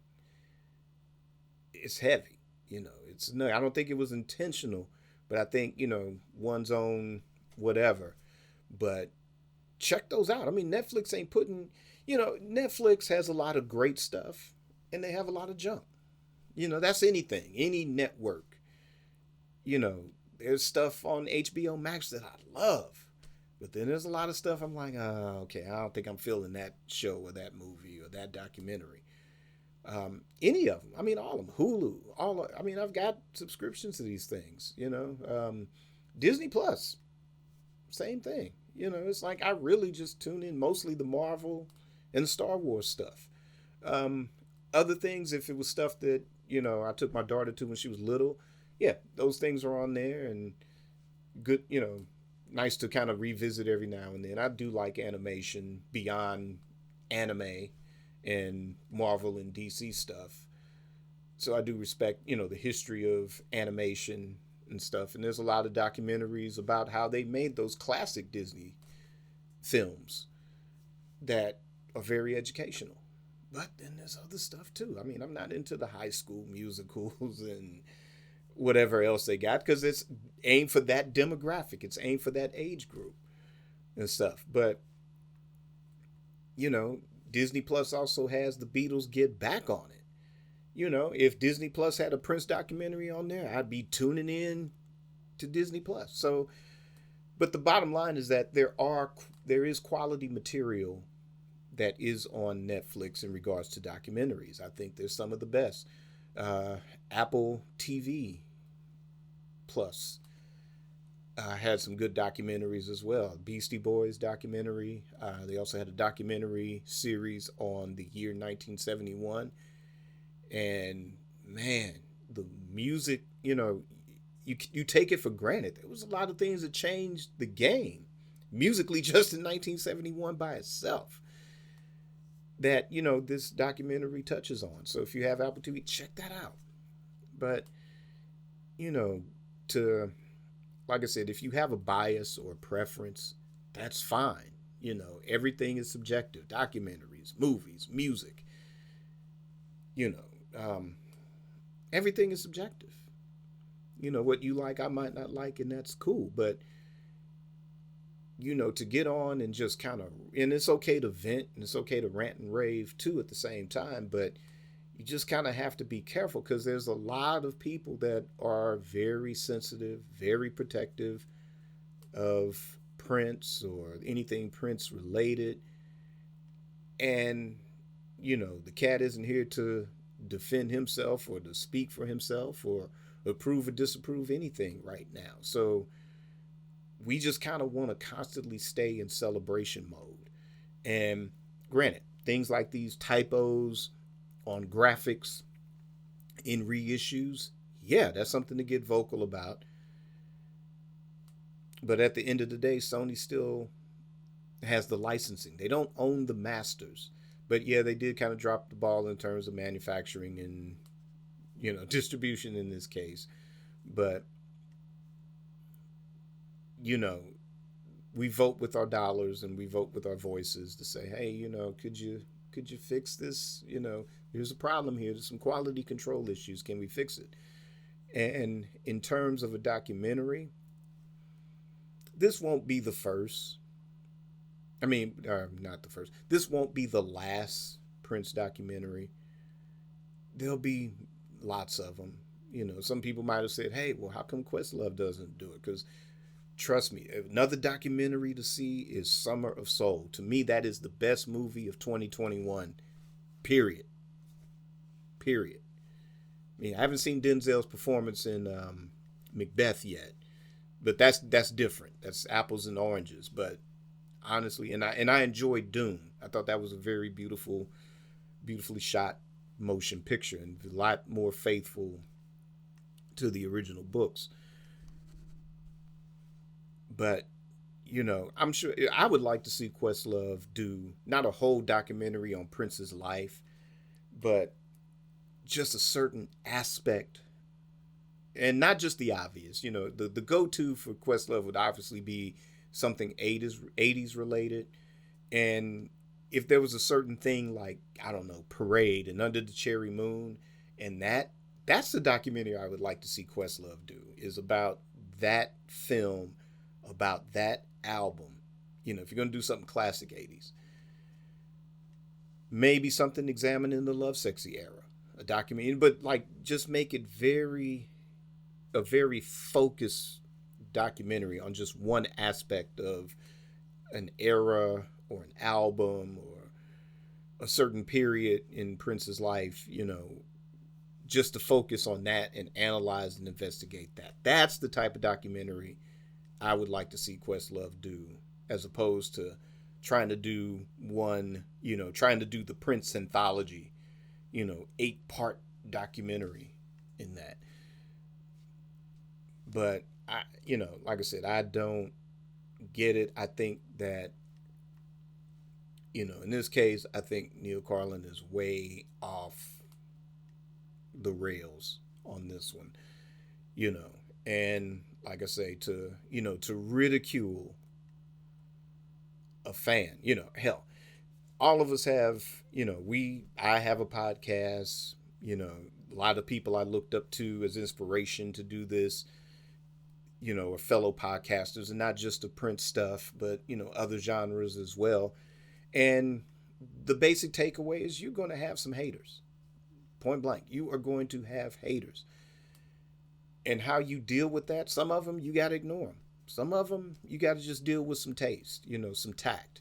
It's heavy, it's no, I don't think it was intentional, but I think, one's own whatever. But check those out. I mean, Netflix ain't putting, Netflix has a lot of great stuff and they have a lot of junk. That's anything, any network. There's stuff on HBO Max that I love. But then there's a lot of stuff I'm like, okay, I don't think I'm feeling that show or that movie or that documentary. Any of them. I mean, all of them. Hulu. I've got subscriptions to these things, Disney Plus, same thing. It's like I really just tune in mostly the Marvel and Star Wars stuff. Other things, if it was stuff that, I took my daughter to when she was little, yeah, those things are on there and good, nice to kind of revisit every now and then. I do like animation beyond anime and Marvel and DC stuff. So I do respect, the history of animation and stuff. And there's a lot of documentaries about how they made those classic Disney films that are very educational. But then there's other stuff too. I mean, I'm not into the high school musicals and whatever else they got because it's aimed for that demographic. It's aimed for that age group and stuff. But, Disney Plus also has the Beatles Get Back on it. If Disney Plus had a Prince documentary on there, I'd be tuning in to Disney Plus. So, but the bottom line is that there is quality material that is on Netflix in regards to documentaries. I think there's some of the best. Apple TV Plus had some good documentaries as well. Beastie Boys documentary. They also had a documentary series on the year 1971. And man, the music, you take it for granted. There was a lot of things that changed the game musically just in 1971 by itself that, this documentary touches on. So if you have Apple TV, check that out. But, like I said, if you have a bias or a preference, that's fine. Everything is subjective. Documentaries, movies, music, everything is subjective. What you like, I might not like, and that's cool. But, to get on and just kind of, and it's okay to vent and it's okay to rant and rave too at the same time, but you just kind of have to be careful because there's a lot of people that are very sensitive, very protective of Prince or anything Prince related. And, the cat isn't here to defend himself or to speak for himself or approve or disapprove anything right now. So we just kind of want to constantly stay in celebration mode. And granted, things like these typos on graphics in reissues, yeah, that's something to get vocal about. But at the end of the day, Sony still has the licensing. They don't own the masters. But yeah, they did kind of drop the ball in terms of manufacturing and, distribution in this case. But, you know, we vote with our dollars and we vote with our voices to say, hey, could you fix this? There's a problem here. There's some quality control issues. Can we fix it? And in terms of a documentary, this won't be the first. I mean, not the first. This won't be the last Prince documentary. There'll be lots of them. Some people might have said, hey, well, how come Questlove doesn't do it? Because trust me, another documentary to see is Summer of Soul. To me, that is the best movie of 2021, period. Period. I mean, I haven't seen Denzel's performance in Macbeth yet, but that's different. That's apples and oranges. But honestly, and I enjoyed Dune. I thought that was a very beautifully shot motion picture and a lot more faithful to the original books. But I'm sure I would like to see Questlove do not a whole documentary on Prince's life, but just a certain aspect, and not just the obvious. The go-to for Questlove would obviously be something 80s related, and if there was a certain thing like, I don't know, Parade and Under the Cherry Moon, and that's the documentary I would like to see Questlove do, is about that film, about that album. If you're going to do something classic 80s, maybe something examining the Lovesexy era, a documentary, but like just make it a very focused documentary on just one aspect of an era or an album or a certain period in Prince's life, just to focus on that and analyze and investigate that. That's the type of documentary I would like to see Questlove do, as opposed to trying to do the Prince anthology, 8-part documentary in that. But like I said, I don't get it. I think that, in this case, I think Neil Carlin is way off the rails on this one, and like I say, to ridicule a fan, hell, all of us have, I have a podcast, a lot of people I looked up to as inspiration to do this, are fellow podcasters, and not just the Prince stuff, but, other genres as well. And the basic takeaway is you're going to have some haters. Point blank. You are going to have haters. And how you deal with that, some of them you got to ignore them. Some of them you got to just deal with some taste, some tact.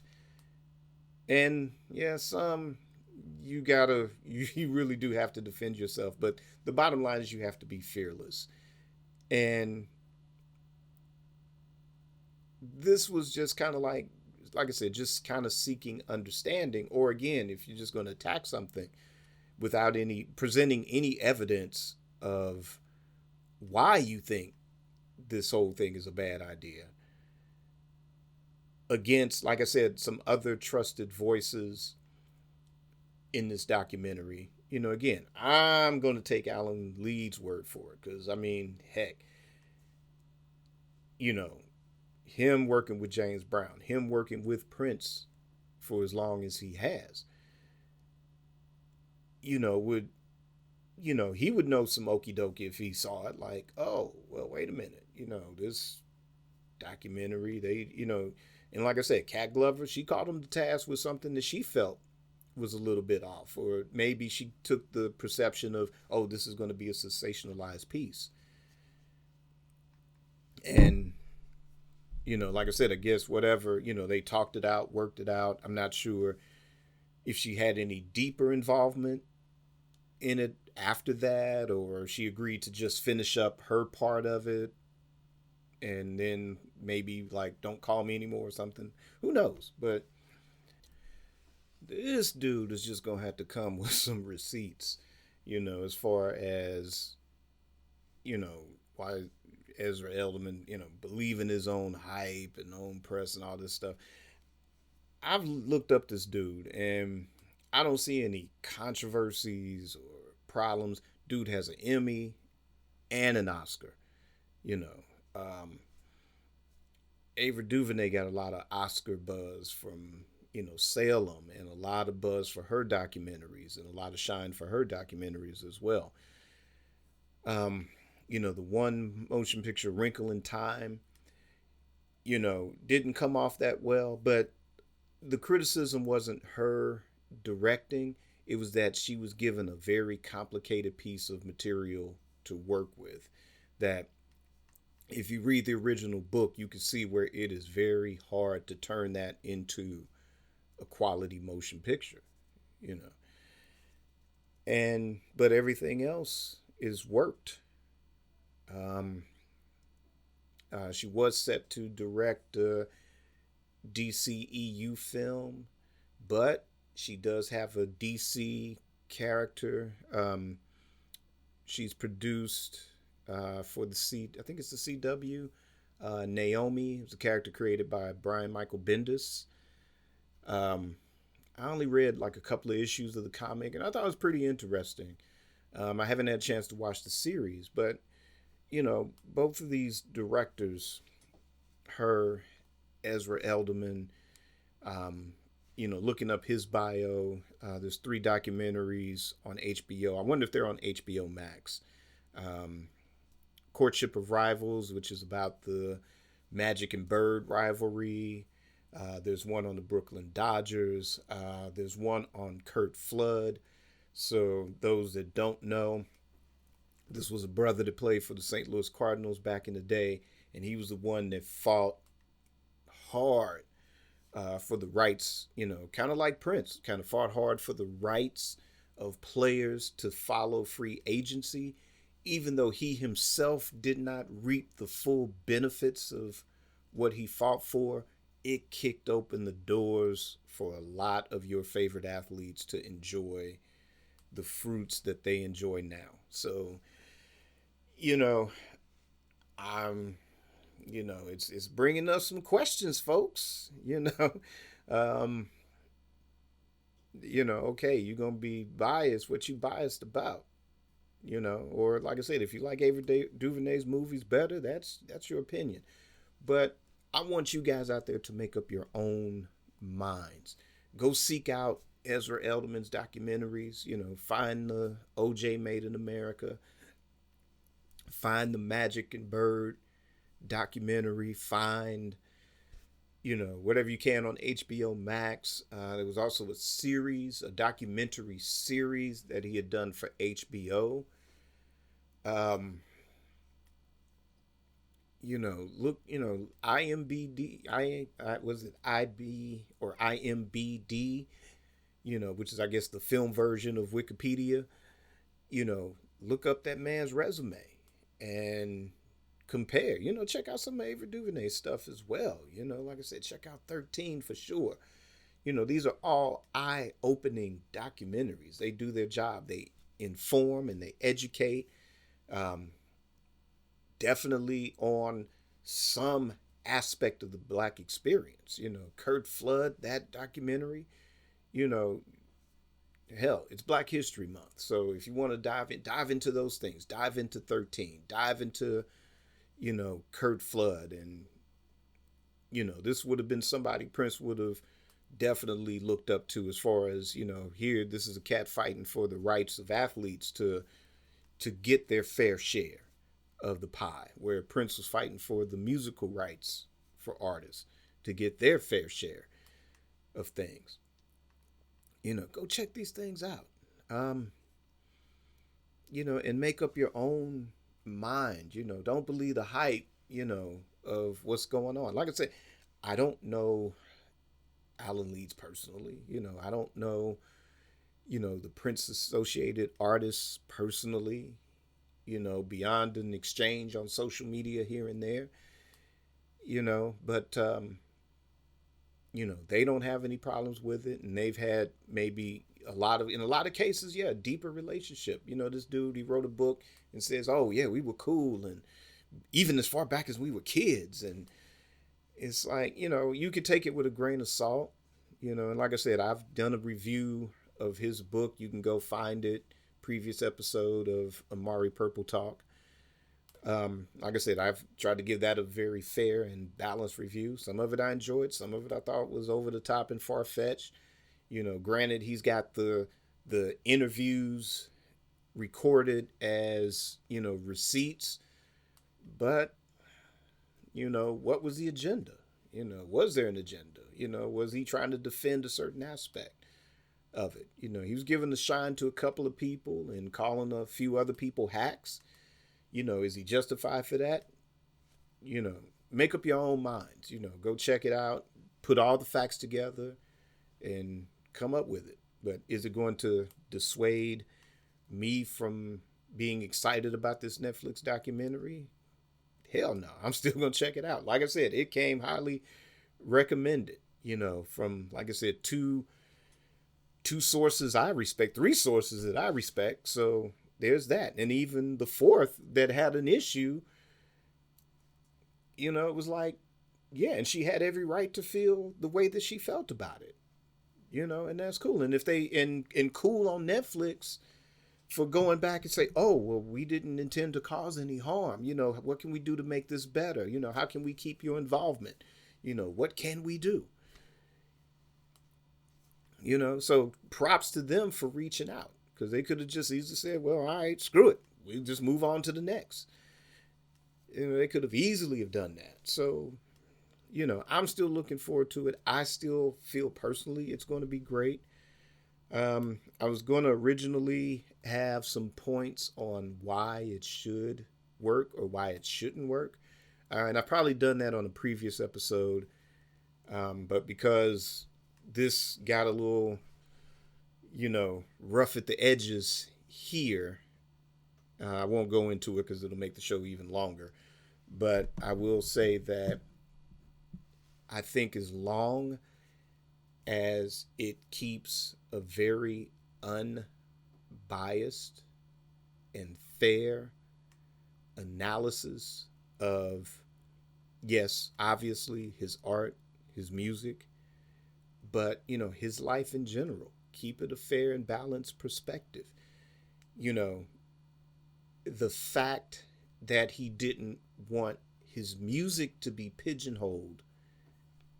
And yeah, some you really do have to defend yourself. But the bottom line is you have to be fearless. And this was just kind of like I said, just kind of seeking understanding. Or again, if you're just going to attack something without presenting any evidence of why you think this whole thing is a bad idea, against, like I said, some other trusted voices in this documentary, again, I'm going to take Alan Lee's word for it, because I mean, heck, him working with James Brown, him working with Prince for as long as he has, would, he would know some okie dokie if he saw it, like, oh, well, wait a minute, this documentary, and like I said, Cat Glover, she called him to task with something that she felt was a little bit off, or maybe she took the perception of, oh, this is going to be a sensationalized piece. And like I said, I guess whatever, they talked it out, worked it out. I'm not sure if she had any deeper involvement in it after that, or she agreed to just finish up her part of it and then maybe like, don't call me anymore or something. Who knows? But this dude is just going to have to come with some receipts, as far as, why Ezra Elderman, believe in his own hype and own press and all this stuff. I've looked up this dude and I don't see any controversies or problems. Dude has an Emmy and an Oscar. You know, Ava DuVernay got a lot of Oscar buzz from, Salem, and a lot of buzz for her documentaries, and a lot of shine for her documentaries as well. The one motion picture, Wrinkle in Time, didn't come off that well, but the criticism wasn't her directing. It was that she was given a very complicated piece of material to work with. That if you read the original book, you can see where it is very hard to turn that into a quality motion picture, you know. But everything else is worked. Um, she was set to direct a DCEU film, but she does have a DC character. She's produced for I think it's the CW. Naomi. It was a character created by Brian Michael Bendis. Um, I only read like a couple of issues of the comic, and I thought it was pretty interesting. I haven't had a chance to watch the series, but both of these directors, her, Ezra Elderman, looking up his bio, there's 3 documentaries on HBO. I wonder if they're on HBO Max. Courtship of Rivals, which is about the Magic and Bird rivalry. There's one on the Brooklyn Dodgers. There's one on Curt Flood. So those that don't know, this was a brother that played for the St. Louis Cardinals back in the day, and he was the one that fought hard for the rights, kind of like Prince, kind of fought hard for the rights of players to follow free agency, even though he himself did not reap the full benefits of what he fought for. It kicked open the doors for a lot of your favorite athletes to enjoy the fruits that they enjoy now. So, I'm, it's bringing us some questions, folks. Um, okay, you're gonna be biased. What you biased about? Or like I said, if you like Ava DuVernay's movies better, that's your opinion. But I want you guys out there to make up your own minds. Go seek out Ezra Elderman's documentaries. Find the OJ Made in America. Find the Magic and Bird documentary. Find, whatever you can on HBO Max. There was also a documentary series that he had done for HBO. Look, IMBD, was it IB or IMBD, which is, I guess, the film version of Wikipedia. Look up that man's resume and compare. Check out some of Ava DuVernay stuff as well. Like I said, check out 13 for sure. These are all eye-opening documentaries. They do their job. They inform and they educate. Definitely on some aspect of the Black experience. Curt Flood, that documentary, hell, it's Black History Month. So if you want to dive into those things, dive into 13, dive into, Curt Flood. And, this would have been somebody Prince would have definitely looked up to, as far as, here, this is a cat fighting for the rights of athletes to get their fair share of the pie, where Prince was fighting for the musical rights for artists to get their fair share of things. Go check these things out. And make up your own mind. Don't believe the hype, of what's going on. Like I said, I don't know Alan Leeds personally. I don't know, the Prince associated artists personally, beyond an exchange on social media here and there, but, they don't have any problems with it. And they've had maybe in a lot of cases, yeah, a deeper relationship. This dude, he wrote a book and says, oh yeah, we were cool. And even as far back as we were kids. And it's like, you could take it with a grain of salt, and like I said, I've done a review of his book. You can go find it. Previous episode of Amari Purple Talk. Like I said, I've tried to give that a very fair and balanced review. Some of it I enjoyed, some of it I thought was over the top and far fetched. Granted, he's got the interviews recorded as receipts, but what was the agenda? Was there an agenda? Was he trying to defend a certain aspect of it? He was giving the shine to a couple of people and calling a few other people hacks. Is he justified for that? Make up your own minds. Go check it out, put all the facts together, and come up with it. But is it going to dissuade me from being excited about this Netflix documentary? Hell no. I'm still going to check it out. Like I said, it came highly recommended, from, like I said, two sources I respect, three sources that I respect. So there's that. And even the fourth that had an issue, it was like, yeah, and she had every right to feel the way that she felt about it. And that's cool. And if they and cool on Netflix for going back and say, oh, well, we didn't intend to cause any harm. What can we do to make this better? How can we keep your involvement? What can we do? So props to them for reaching out, because they could have just easily said, well, all right, screw it. We'll just move on to the next. They could have easily have done that. So, I'm still looking forward to it. I still feel personally it's going to be great. I was going to originally have some points on why it should work or why it shouldn't work. And I've probably done that on a previous episode. But because this got a little, rough at the edges here, I won't go into it because it'll make the show even longer. But I will say that I think as long as it keeps a very unbiased and fair analysis of, yes, obviously his art, his music, but, his life in general. Keep it a fair and balanced perspective. The fact that he didn't want his music to be pigeonholed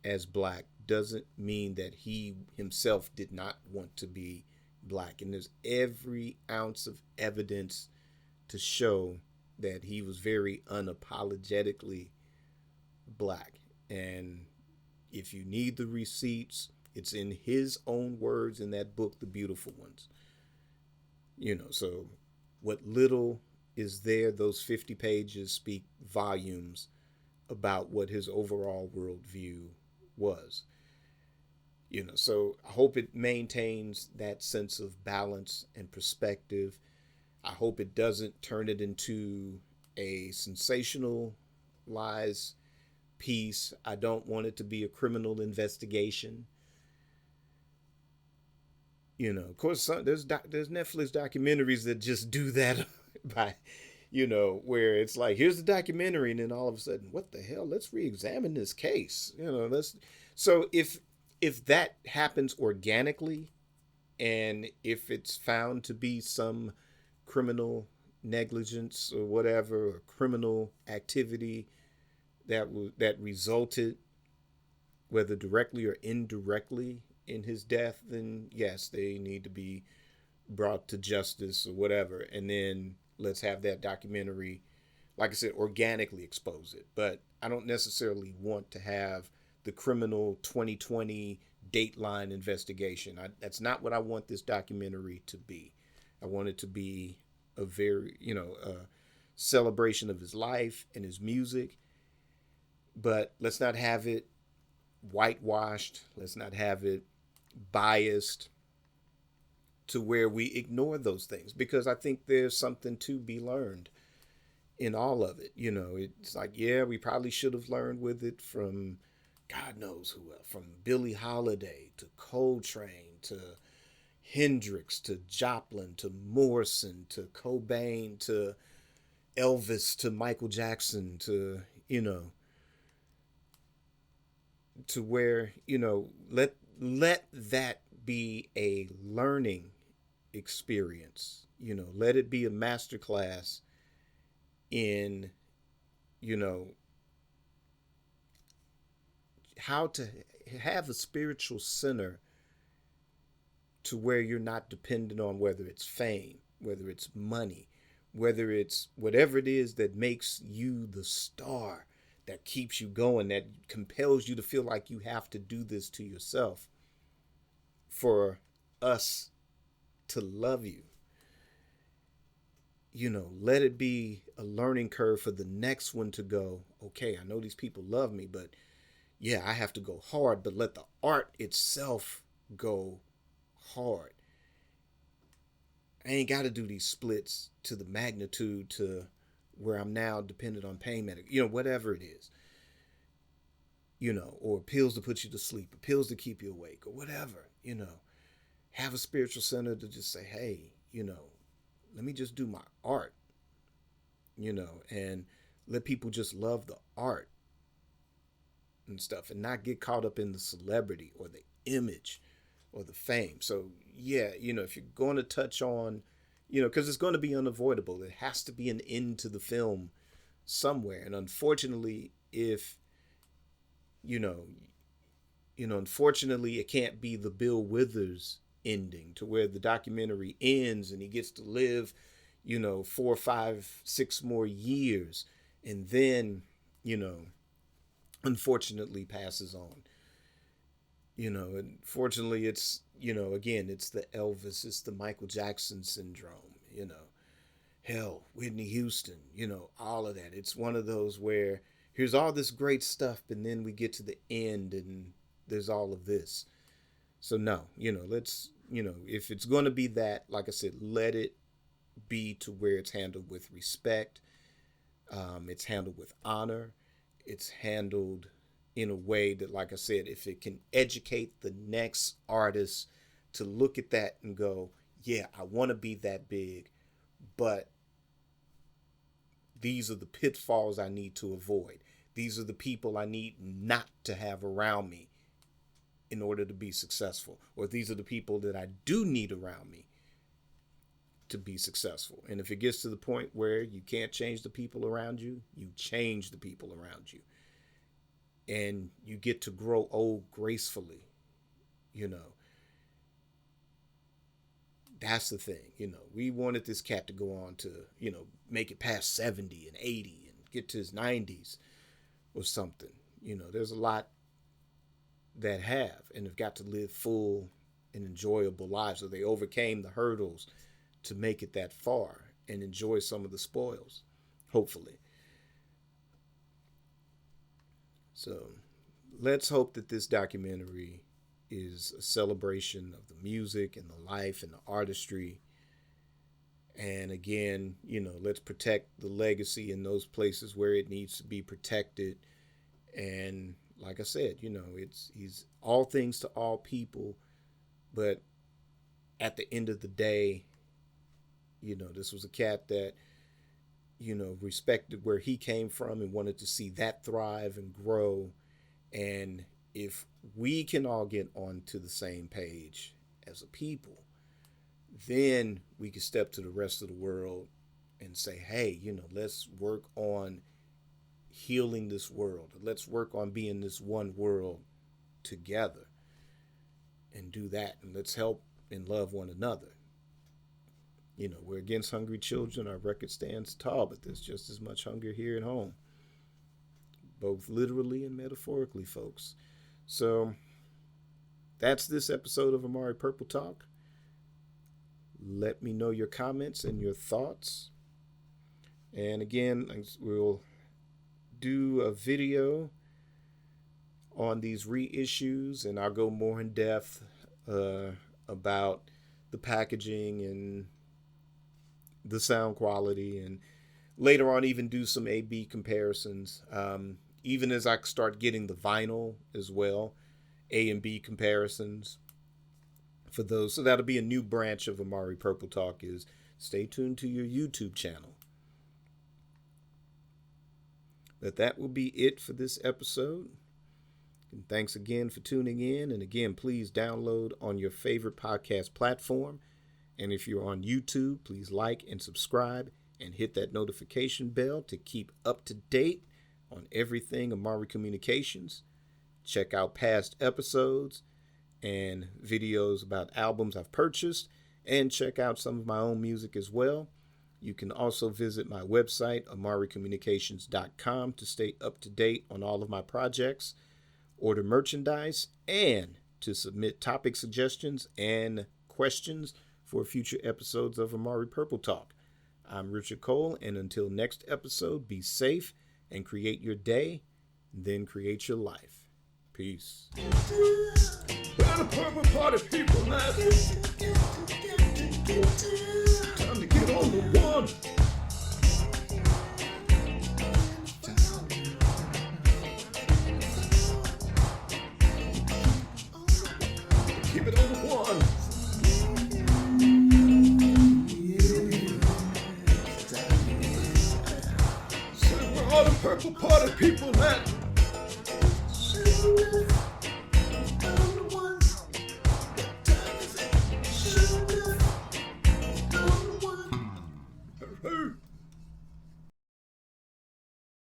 as black doesn't mean that he himself did not want to be black. And there's every ounce of evidence to show that he was very unapologetically black. And if you need the receipts, it's in his own words in that book, The Beautiful Ones. So what little is there, those 50 pages speak volumes about what his overall worldview was. So I hope it maintains that sense of balance and perspective. I hope it doesn't turn it into a sensationalized piece. I don't want it to be a criminal investigation. Of course, there's Netflix documentaries that just do that by, where it's like, here's the documentary, and then all of a sudden, what the hell? Let's re-examine this case. So if that happens organically, and if it's found to be some criminal negligence or whatever, or criminal activity that resulted, whether directly or indirectly, in his death, then yes, they need to be brought to justice or whatever. And then let's have that documentary, like I said, organically expose it. But I don't necessarily want to have the criminal 2020 Dateline investigation. That's not what I want this documentary to be. I want it to be a very, a celebration of his life and his music. But let's not have it whitewashed. Let's not have it biased to where we ignore those things, because I think there's something to be learned in all of it. It's like, yeah, we probably should have learned with it from God knows who else, from Billie Holiday to Coltrane to Hendrix to Joplin to Morrison to Cobain to Elvis to Michael Jackson to, to where, let that be a learning experience. Let it be a masterclass in, you know, how to have a spiritual center to where you're not dependent on whether it's fame, whether it's money, whether it's whatever it is that makes you the star, that keeps you going, that compels you to feel like you have to do this to yourself for us to love you. You know, let it be a learning curve for the next one to go, okay, I know these people love me, but yeah, I have to go hard, but let the art itself go hard. I ain't got to do these splits to the magnitude to where I'm now dependent on pain medic, whatever it is, or pills to put you to sleep, or pills to keep you awake, or whatever, have a spiritual center to just say, hey, let me just do my art, and let people just love the art and stuff and not get caught up in the celebrity or the image or the fame. So yeah, if you're going to touch on, because it's going to be unavoidable, it has to be an end to the film somewhere. And unfortunately, if unfortunately it can't be the Bill Withers ending to where the documentary ends and he gets to live 4, 5, 6 more years and then unfortunately passes on. Unfortunately, it's, again, it's the Elvis, it's the Michael Jackson syndrome, hell, Whitney Houston, all of that. It's one of those where here's all this great stuff, and then we get to the end and there's all of this. So no, let's, if it's going to be that, like I said, let it be to where it's handled with respect. It's handled with honor. It's handled in a way that, like I said, if it can educate the next artist to look at that and go, yeah, I want to be that big, but these are the pitfalls I need to avoid. These are the people I need not to have around me in order to be successful. Or these are the people that I do need around me to be successful. And if it gets to the point where you can't change the people around you, you change the people around you. And you get to grow old gracefully, That's the thing, We wanted this cat to go on to, make it past 70 and 80 and get to his 90s or something. There's a lot that have and have got to live full and enjoyable lives. So they overcame the hurdles to make it that far and enjoy some of the spoils, hopefully. So let's hope that this documentary is a celebration of the music and the life and the artistry. And again, let's protect the legacy in those places where it needs to be protected. And like I said, he's all things to all people. But at the end of the day, this was a cat that, respected where he came from and wanted to see that thrive and grow. And if we can all get onto the same page as a people, then we can step to the rest of the world and say, hey, let's work on healing this world. Let's work on being this one world together and do that. And let's help and love one another. We're against hungry children. Our record stands tall, but there's just as much hunger here at home, both literally and metaphorically, folks. So that's this episode of Amari Purple Talk. Let me know your comments and your thoughts. And again, we'll do a video on these reissues, and I'll go more in depth about the packaging and the sound quality, and later on even do some A/B comparisons. Even as I start getting the vinyl as well, A and B comparisons for those. So that'll be a new branch of Amari Purple Talk. Is stay tuned to your YouTube channel. But that will be it for this episode. And thanks again for tuning in. And again, please download on your favorite podcast platform. And if you're on YouTube, please like and subscribe and hit that notification bell to keep up to date on everything Amari Communications. Check out past episodes and videos about albums I've purchased, and check out some of my own music as well. You can also visit my website, amaricommunications.com, to stay up to date on all of my projects, order merchandise, and to submit topic suggestions and questions for future episodes of Amari Purple Talk. I'm Richard Cole, and until next episode, be safe and create your day, then create your life. Peace.
The purple party people, man. Time to get on the one. Keep it on the one. Say we're all the purple party people, man.